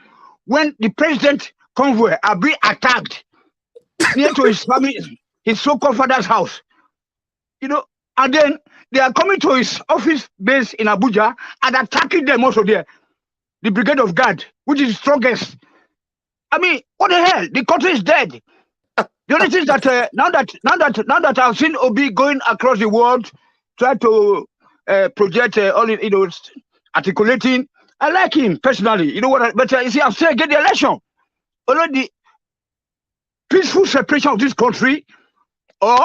when the president convoy are being attacked near to his family, his so-called father's house? And then they are coming to his office base in Abuja and attacking them also there. The Brigade of Guard, which is the strongest. I mean, what the hell? The country is dead. The only thing that now that I've seen Obi going across the world, try to project articulating. I like him personally. You know what? But you see, I'm saying get the election. Already peaceful separation of this country, or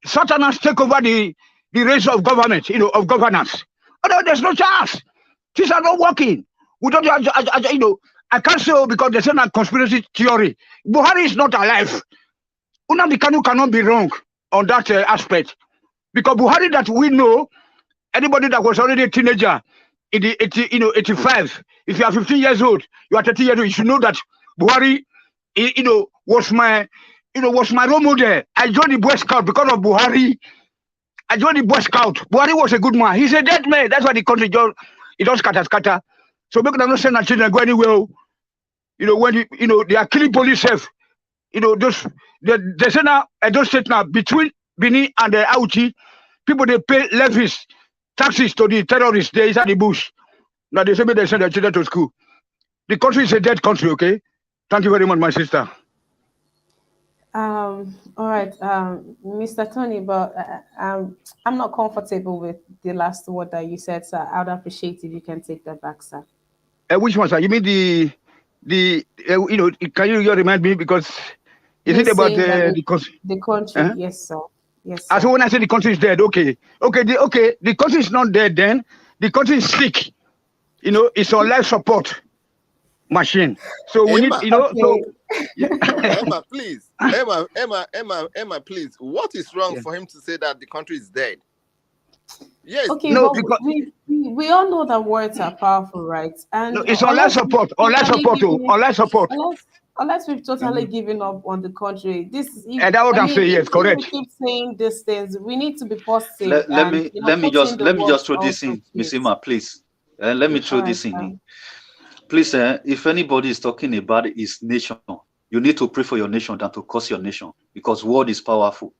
Southerners take over the reins of government, of governance. Although there's no chance. Things are not working. We don't, I can't say because there's a conspiracy theory. Buhari is not alive. Nnamdi Kanu cannot be wrong on that aspect. Because Buhari that we know, anybody that was already a teenager in the 85, if you are 15 years old, you are 30 years old, you should know that Buhari, was my role model. I joined the Boy Scout because of Buhari. I joined the Boy Scout. Buhari was a good man. He's a dead man. That's why the country just scatter. So make them not send our children go anywhere. When they are killing police self. There's those states now between Benin and the Auchi, people they pay levies, taxes to the terrorists. They inside the bush. Now they say they send their children to school. The country is a dead country. Okay. Thank you very much, my sister. All right, Mr. Tony, but I'm not comfortable with the last word that you said, sir. I would appreciate if you can take that back, sir. Which one, sir? You mean the can you remind me, because is it about the country? The country, yes, sir. Yes, sir. So when I say the country is dead, okay, the country is not dead. Then the country is sick. It's on life support machine. So we need, okay. Emma, please. Emma, please. What is wrong for him to say that the country is dead? Yes. Okay, no, because we all know that words are powerful, right? And no, it's on life support. Unless we've totally given up on the country. And that what I'm saying, yes, correct. We keep saying these things. We need to be positive. Let me just throw this in, Miss Emma, please. Let me throw this in. Please, if anybody is talking about his nation, you need to pray for your nation than to curse your nation, because word is powerful.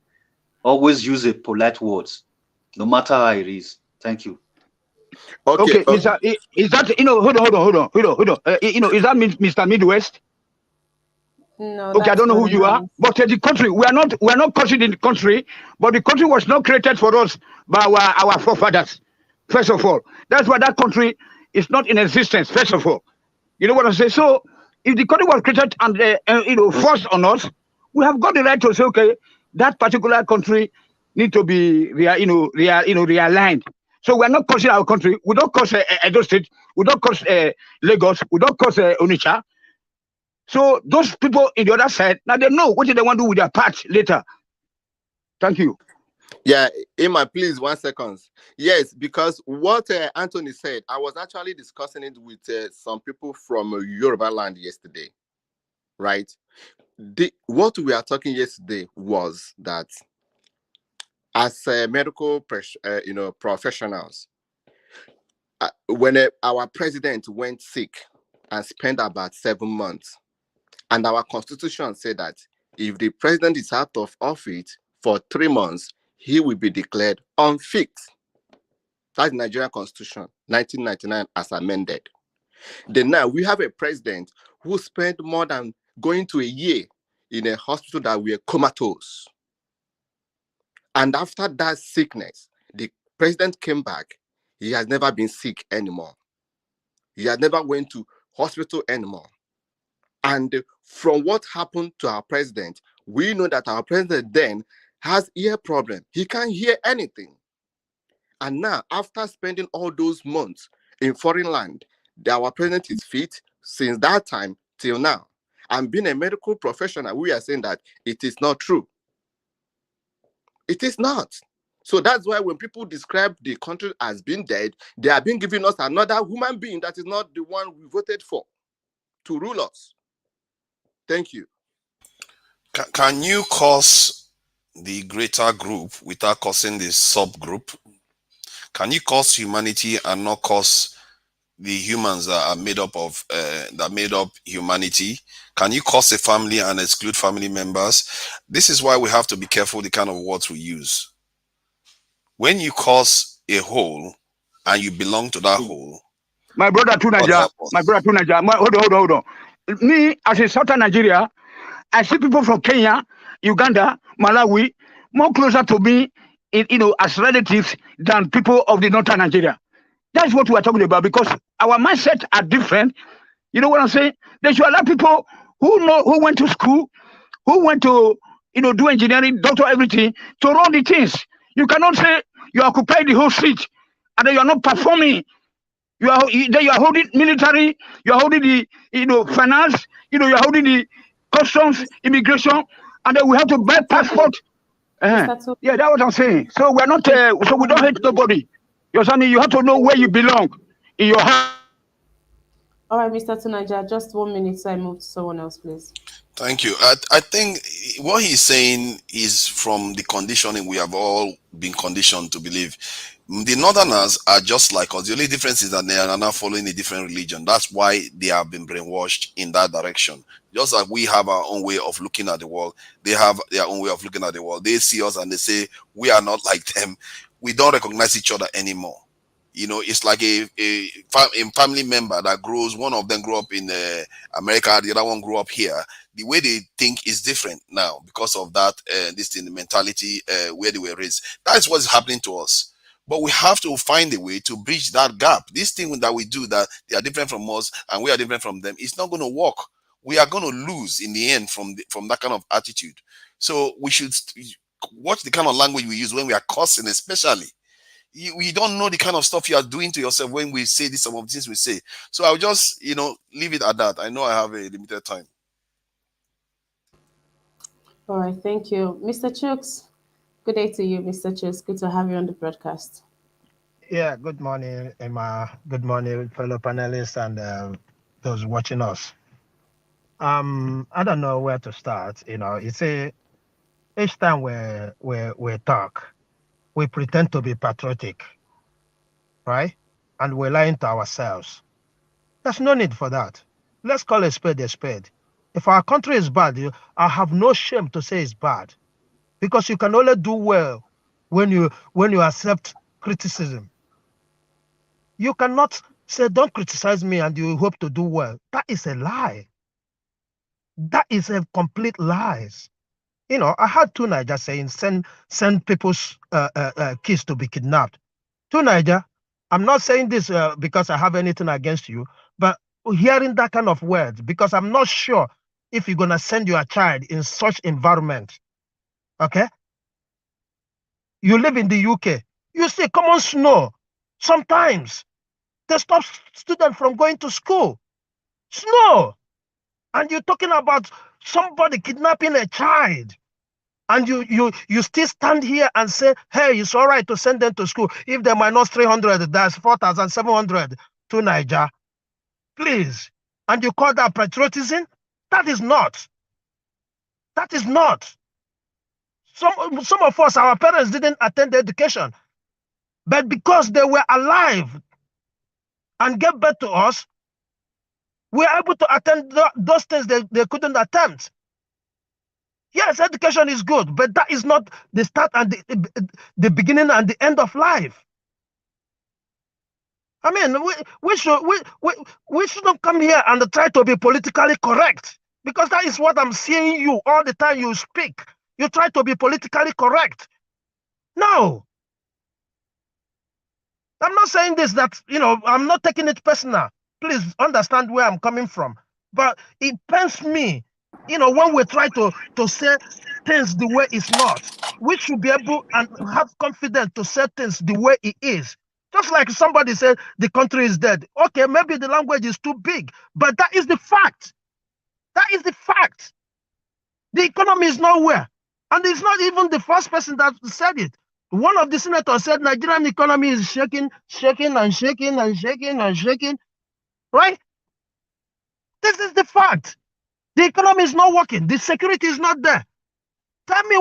Always use a polite words, no matter how it is. Thank you. Okay. Is that hold on. Is that Mr. Midwest? No. Okay, I don't know who you are, but the country, we are not cursing in the country, but the country was not created for us by our forefathers. First of all, that's why that country is not in existence. First of all, you know what I'm saying. So if the country was created and forced on us, we have got the right to say, okay, that particular country need to be realigned. So we're not cursing our country. We don't curse Edo State. We don't curse Lagos. We don't curse Onitsha. So those people in the other side, now they know what they want to do with their part later. Thank you. Yeah, Emma, please, 1 second. Yes, because what Anthony said, I was actually discussing it with some people from Yoruba land yesterday, right? What we are talking yesterday was that as medical professionals, when our president went sick and spent about 7 months, and our constitution said that if the president is out of office for 3 months, he will be declared unfit. That's the Nigerian Constitution, 1999, as amended. Then now we have a president who spent more than going to a year in a hospital that were comatose. And after that sickness, the president came back. He has never been sick anymore. He has never went to hospital anymore. And from what happened to our president, we know that our president then has ear problem. He can't hear anything. And now, after spending all those months in foreign land, our president is fit since that time till now. And being a medical professional, we are saying that it is not true. It is not. So that's why when people describe the country as being dead, they are being given us another human being that is not the one we voted for to rule us. Thank you. Can you curse the greater group without cursing the subgroup? Can you curse humanity and not curse the humans that are made up of that made up humanity? Can you curse a family and exclude family members? This is why we have to be careful the kind of words we use. When you curse a whole and you belong to that whole, my brother Tunaja, hold on. Me, as a Southern Nigeria, I see people from Kenya, Uganda, Malawi, more closer to me, as relatives than people of the Northern Nigeria. That's what we are talking about, because our mindsets are different. You know what I'm saying? They should allow people who went to school, who went to do engineering, doctor, everything, to run the things. You cannot say you occupy the whole street and then you are not performing. Then you are holding military, you are holding the finance, you are holding the customs, immigration, and then we have to buy passport. Yeah, that's what I'm saying. So we're not so we don't hate nobody. You're saying you have to know where you belong in your heart. All right, Mr. Tunaja, just 1 minute so I move to someone else, please. Thank you. I think what he's saying is from the conditioning we have all been conditioned to believe. The Northerners are just like us. The only difference is that they are now following a different religion. That's why they have been brainwashed in that direction. Just like we have our own way of looking at the world, they have their own way of looking at the world. They see us and they say, we are not like them. We don't recognize each other anymore. It's like a family member that grows. One of them grew up in America, the other one grew up here. The way they think is different now because of that this thing, the mentality where they were raised. That is what's happening to us. But we have to find a way to bridge that gap. This thing that we do, that they are different from us and we are different from them, it's not going to work. We are going to lose in the end from that kind of attitude. So we should watch the kind of language we use when we are cursing, especially. You don't know the kind of stuff you are doing to yourself when we say this, some of the things we say. So I'll just, leave it at that. I know I have a limited time. All right, thank you. Mr. Chooks, good day to you, Mr. Chooks. Good to have you on the broadcast. Yeah, good morning, Emma. Good morning, fellow panelists and those watching us. I don't know where to start. It's each time we talk, we pretend to be patriotic, right? And we're lying to ourselves. There's no need for that. Let's call a spade a spade. If our country is bad, I have no shame to say it's bad, because you can only do well when you accept criticism. You cannot say, don't criticize me and you hope to do well. That is a lie. That is a complete lies. I had two Niger saying, send people's kids to be kidnapped. Two Niger, I'm not saying this because I have anything against you, but hearing that kind of words, because I'm not sure if you're going to send your child in such environment. Okay? You live in the UK. You see common snow. Sometimes they stop students from going to school. Snow. And you're talking about somebody kidnapping a child. And you still stand here and say, hey, it's all right to send them to school. If they're minus 300, that's 4,700 to Niger. Please. And you call that patriotism? That is not. That is not. Some of us, our parents didn't attend education. But because they were alive and gave birth to us, we are able to attend those things they couldn't attempt. Yes, education is good, but that is not the start and the beginning and the end of life. I mean, we shouldn't come here and try to be politically correct, because that is what I'm seeing you all the time you speak. You try to be politically correct. No. I'm not saying this that, I'm not taking it personal. Please understand where I'm coming from. But it pains me, when we try to say things the way it's not. We should be able and have confidence to say things the way it is. Just like somebody said, the country is dead. Okay, maybe the language is too big, but that is the fact. That is the fact. The economy is nowhere. And it's not even the first person that said it. One of the senators said Nigerian economy is shaking, shaking and shaking and shaking and shaking. Right? This is the fact. The economy is not working. The security is not there. Tell me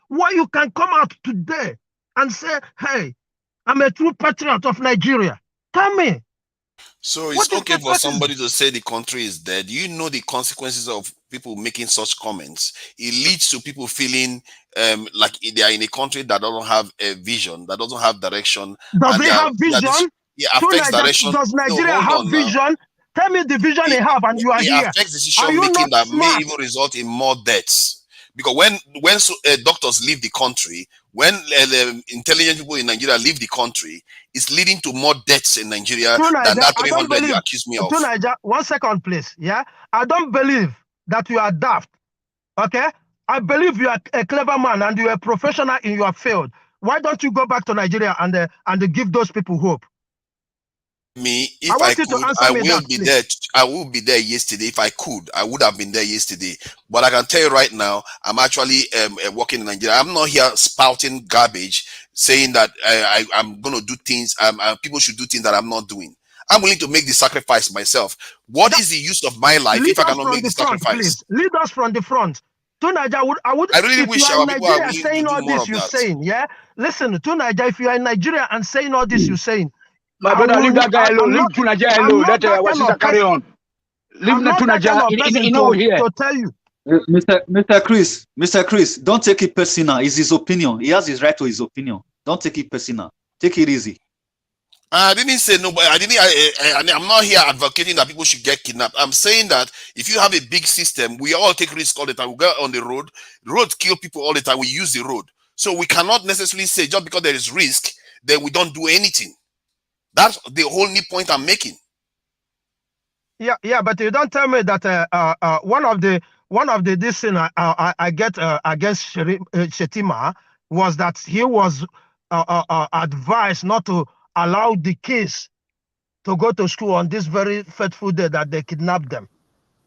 what you can come out today and say, hey, I'm a true patriot of Nigeria. Tell me. So it's okay for somebody to say the country is dead. You know the consequences of people making such comments. It leads to people feeling like they are in a country that doesn't have a vision, that doesn't have direction. Does they have vision? It affects direction. Does Nigeria have vision? Tell me the vision they have, and you are here. It affects decision making that may even result in more deaths. Because when doctors leave the country, when intelligent people in Nigeria leave the country, it's leading to more deaths in Nigeria than that I don't 300 you believe. accuse me of. Tunaja, 1 second, please. Yeah, I don't believe that you are daft. Okay, I believe you are a clever man and you are a professional in your field. Why don't you go back to Nigeria and give those people hope? Me, I if I want you to could, answer I me will that, be please. there. I will be there yesterday. If I could, I would have been there yesterday. But I can tell you right now, I'm actually working in Nigeria. I'm not here spouting garbage, saying that I'm going to do things. People should do things that I'm not doing. I'm willing to make the sacrifice myself. What is the use of my life if Lead I us cannot from make the the front, sacrifice? please. Lead us from the front. Tunaja, I really if you wish are in our people are Nigeria willing to saying do all more this of you're that. saying, yeah? Listen, Tunaja, if you are in Nigeria and saying all this you're saying, My brother, leave that guy alone. Leave Tunaja alone. Let that our kind of sister carry on. Leave I'm not that kind Tunaja. of person You know we're here. to tell you. Mr. Chris, don't take it personal. It's his opinion. He has his right to his opinion. Don't take it personal. Take it easy. I didn't say no, but I'm not here advocating that people should get kidnapped. I'm saying that if you have a big system, we all take risks all the time. We go on the road. Roads kill people all the time. We use the road. So we cannot necessarily say just because there is risk, then we don't do anything. That's the whole new point I'm making. Yeah, but you don't tell me that one of the this thing I get against Shetima was that he was advised not to allow the kids to go to school on this very fateful day that they kidnapped them.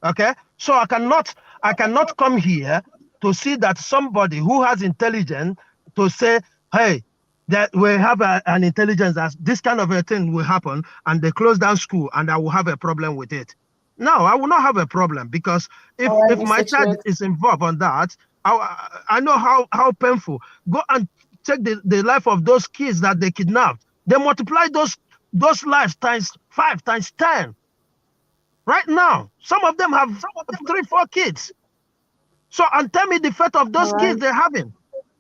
Okay, so I cannot come here to see that somebody who has intelligence to say, hey, that we have an intelligence that this kind of a thing will happen and they close down school and I will have a problem with it. No, I will not have a problem because if All right, my Mr. child Chioke. is involved on that, I know how painful. Go and check the life of those kids that they kidnapped. They multiply those lives times 5, times 10. Right now, some of them have 3, 4 kids. So, and tell me the fate of those All right. kids they're having.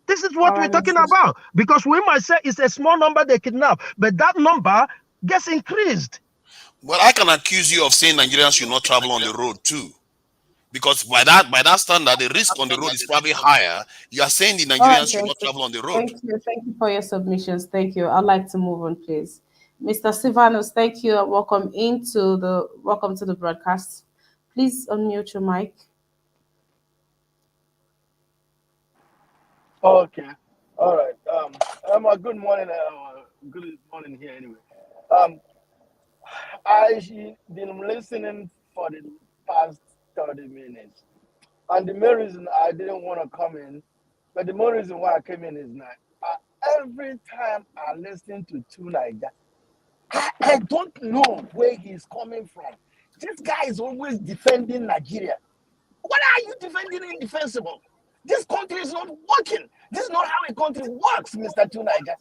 This is All what we're right, talking Mr. Chioke. about. Because we might say it's a small number they kidnap, but that number gets increased. Well, I can accuse you of saying Nigerians should not travel on the road too. Because by that standard, the risk on the road is probably higher. You are saying the All right, Nigerians should thank not you. travel on the road. Thank you. Thank you for your submissions. Thank you. I'd like to move on, please. Mr. Silvanus, thank you. Welcome to the broadcast. Please unmute your mic. Okay. All right. Good morning. Good morning here anyway. I've been listening for the past 30 minutes. And the main reason I didn't want to come in, but the main reason why I came in is that every time I listen to Tunaja, I don't know where he's coming from. This guy is always defending Nigeria. What are you defending indefensible? This country is not working. This is not how a country works, Mr. Tunaja.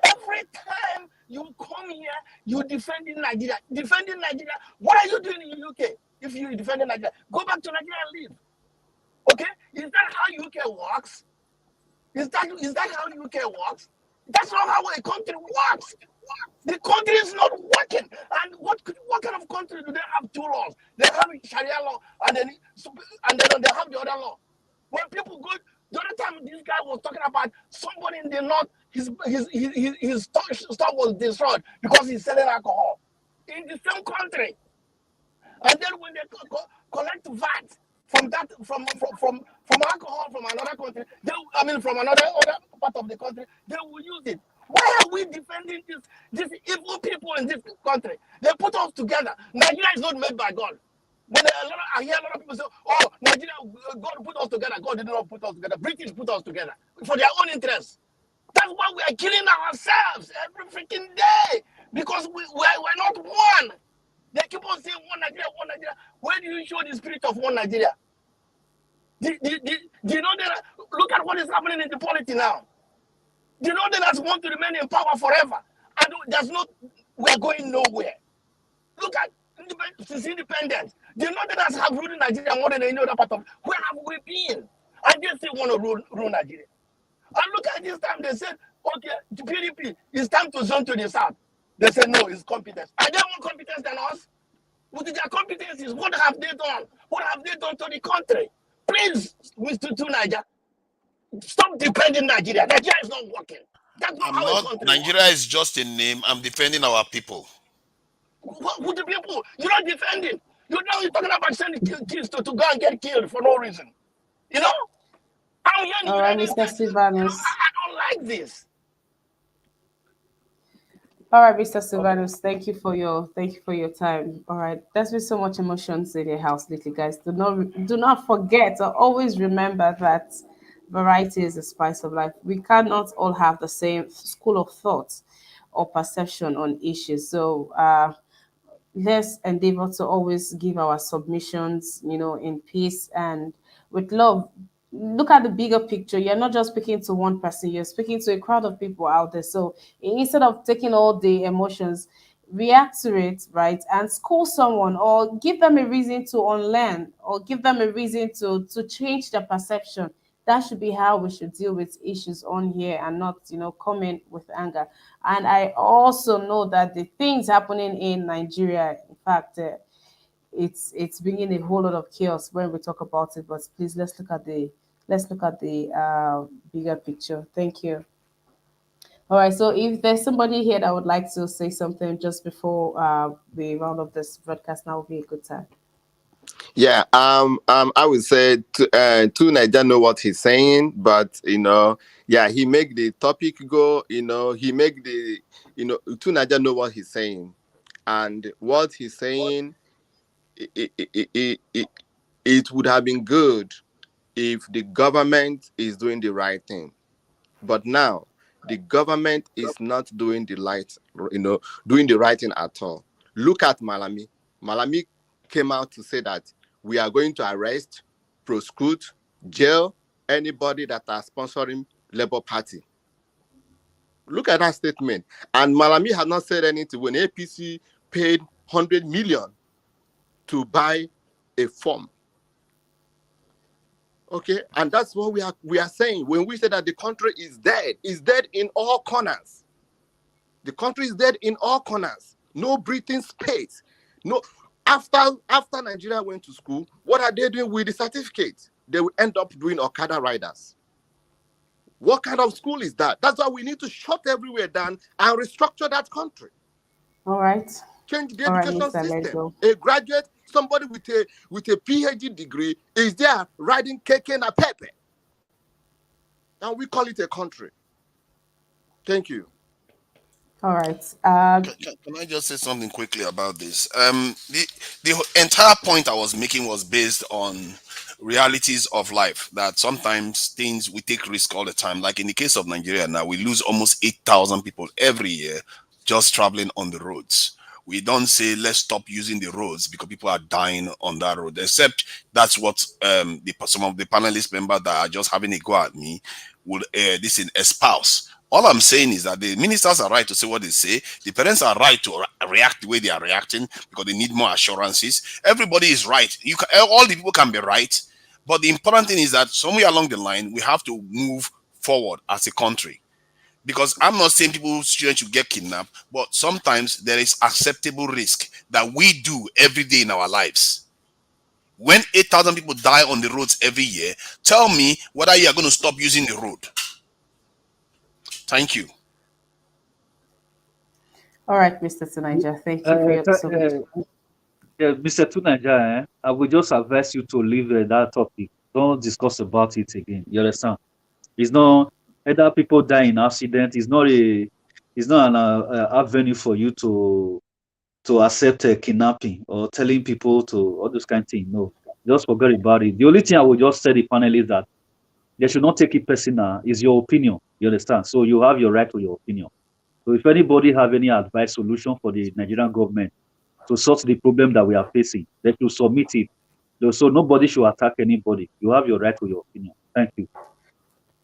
Every time you come here, you're defending Nigeria. Defending Nigeria. What are you doing in the UK if you're defending Nigeria? Go back to Nigeria and live. Okay? Is that how UK works? Is that how UK works? That's not how a country works. The country is not working. And what kind of country do they have 2 laws? They have Sharia law and then they have the other law. When people go, the other time this guy was talking about somebody in the north, his store was destroyed because he's selling alcohol in the same country. And then when they collect VAT from alcohol from another country, from another part of the country, they will use it. Why are we defending these evil people in this country? They put us together. Nigeria is not made by God. When I hear a lot of people say, "Oh, Nigeria, God put us together." God did not put us together. British put us together for their own interests. That's why we are killing ourselves every freaking day because we're not one. They keep on saying one Nigeria, one Nigeria. Where do you show the spirit of one Nigeria? Do you know that? Look at what is happening in the polity now. Do you know that want to remain in power forever? And we're going nowhere. Look at since independence. Do you know that have ruled Nigeria more than any other part of? Where have we been? And they still want to rule Nigeria. And look at this time. They said, okay, to PDP, it's time to zone to the south. They said, no, it's competence. Are they more competent than us? With their competencies, what have they done? What have they done to the country? Please, Mr. Tunaja, Stop defending Nigeria. Nigeria is not working. That's not I'm how a not. country Nigeria works. is just a name. I'm defending our people. What with the people? You're not defending. You're talking about sending kids to go and get killed for no reason. You know? I'm All hearing right, you. Mr. Silvanus. I don't like this. All right, Mr. Okay. Silvanus, thank you for your time. All right, there's been so much emotions in the house lately, guys. Do not forget or always remember that variety is the spice of life. We cannot all have the same school of thought or perception on issues. So let's endeavor to always give our submissions, in peace and with love. Look at the bigger picture. You're not just speaking to one person, you're speaking to a crowd of people out there. So instead of taking all the emotions, react to it, right? And school someone or give them a reason to unlearn or give them a reason to change their perception. That should be how we should deal with issues on here and not comment with anger. And I also know that the things happening in Nigeria, in fact, it's bringing a whole lot of chaos when we talk about it. But please, let's look at the bigger picture. Thank you. All right, so if there's somebody here that would like to say something just before we round up this broadcast, now would be a good time. Yeah, I would say to Niger know what he's saying, but yeah, he make the topic go. He make the to Niger know what he's saying, and what he's saying, it would have been good if the government is doing the right thing, but now the government is not doing doing the right thing at all. Look at Malami. Malami came out to say that we are going to arrest, prosecute, jail anybody that are sponsoring Labour Party. Look at that statement. And Malami has not said anything when APC paid 100 million to buy a form. Okay, and that's what we are saying when we say that the country is dead. It's dead in all corners. The country is dead in all corners. No breathing space. No. After Nigeria went to school, what are they doing with the certificate? They will end up doing Okada riders. What kind of school is that? That's why we need to shut everywhere down and restructure that country. All right. Change the All right, education Mr. system. Lego. A graduate, somebody with a PhD degree is there riding keke na pepe. And we call it a country. Thank you. All right. Can I just say something quickly about this? The entire point I was making was based on realities of life. That sometimes things we take risk all the time. Like in the case of Nigeria now, we lose almost 8,000 people every year just traveling on the roads. We don't say let's stop using the roads because people are dying on that road. Except that's what some of the panelist members that are just having a go at me would this in espouse. All I'm saying is that the ministers are right to say what they say. The parents are right to react the way they are reacting because they need more assurances. Everybody is right. All the people can be right, but the important thing is that somewhere along the line we have to move forward as a country. Because I'm not saying students should get kidnapped, but sometimes there is acceptable risk that we do every day in our lives. When 8,000 people die on the roads every year, tell me whether you are going to stop using the road. Thank you. All right, Mr. Tunaja. Thank you for your submission. Mr. Tunaja, I would just advise you to leave that topic. Don't discuss about it again. You understand? It's not either people die in accident. It's not an avenue for you to accept kidnapping or telling people to all those kind of things. No, just forget about it. The only thing I would just say the panel is that they should not take it personal. It's your opinion. You understand? So you have your right to your opinion. So if anybody have any advice, solution for the Nigerian government to solve the problem that we are facing, they should submit it. So nobody should attack anybody. You have your right to your opinion. Thank you.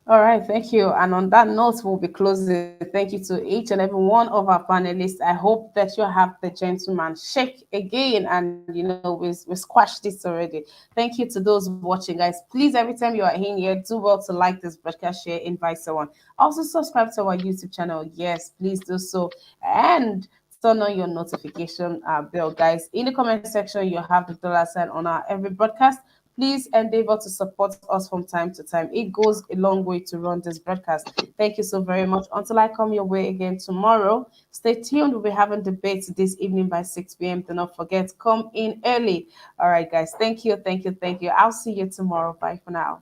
All right, thank you. And on that note, we'll be closing. Thank you to each and every one of our panelists. I hope that you have the gentleman shake again and we squashed this already. Thank you to those watching, guys. Please, every time you are in here, do well to like this broadcast, share, invite someone. Also subscribe to our YouTube channel. Yes, please do so. And turn on your notification bell, guys. In the comment section, you have the dollar sign on our every broadcast. Please endeavor to support us from time to time. It goes a long way to run this broadcast. Thank you so very much. Until I come your way again tomorrow, stay tuned. We'll be having debates this evening by 6 p.m. Do not forget, come in early. All right, guys. Thank you. Thank you. Thank you. I'll see you tomorrow. Bye for now.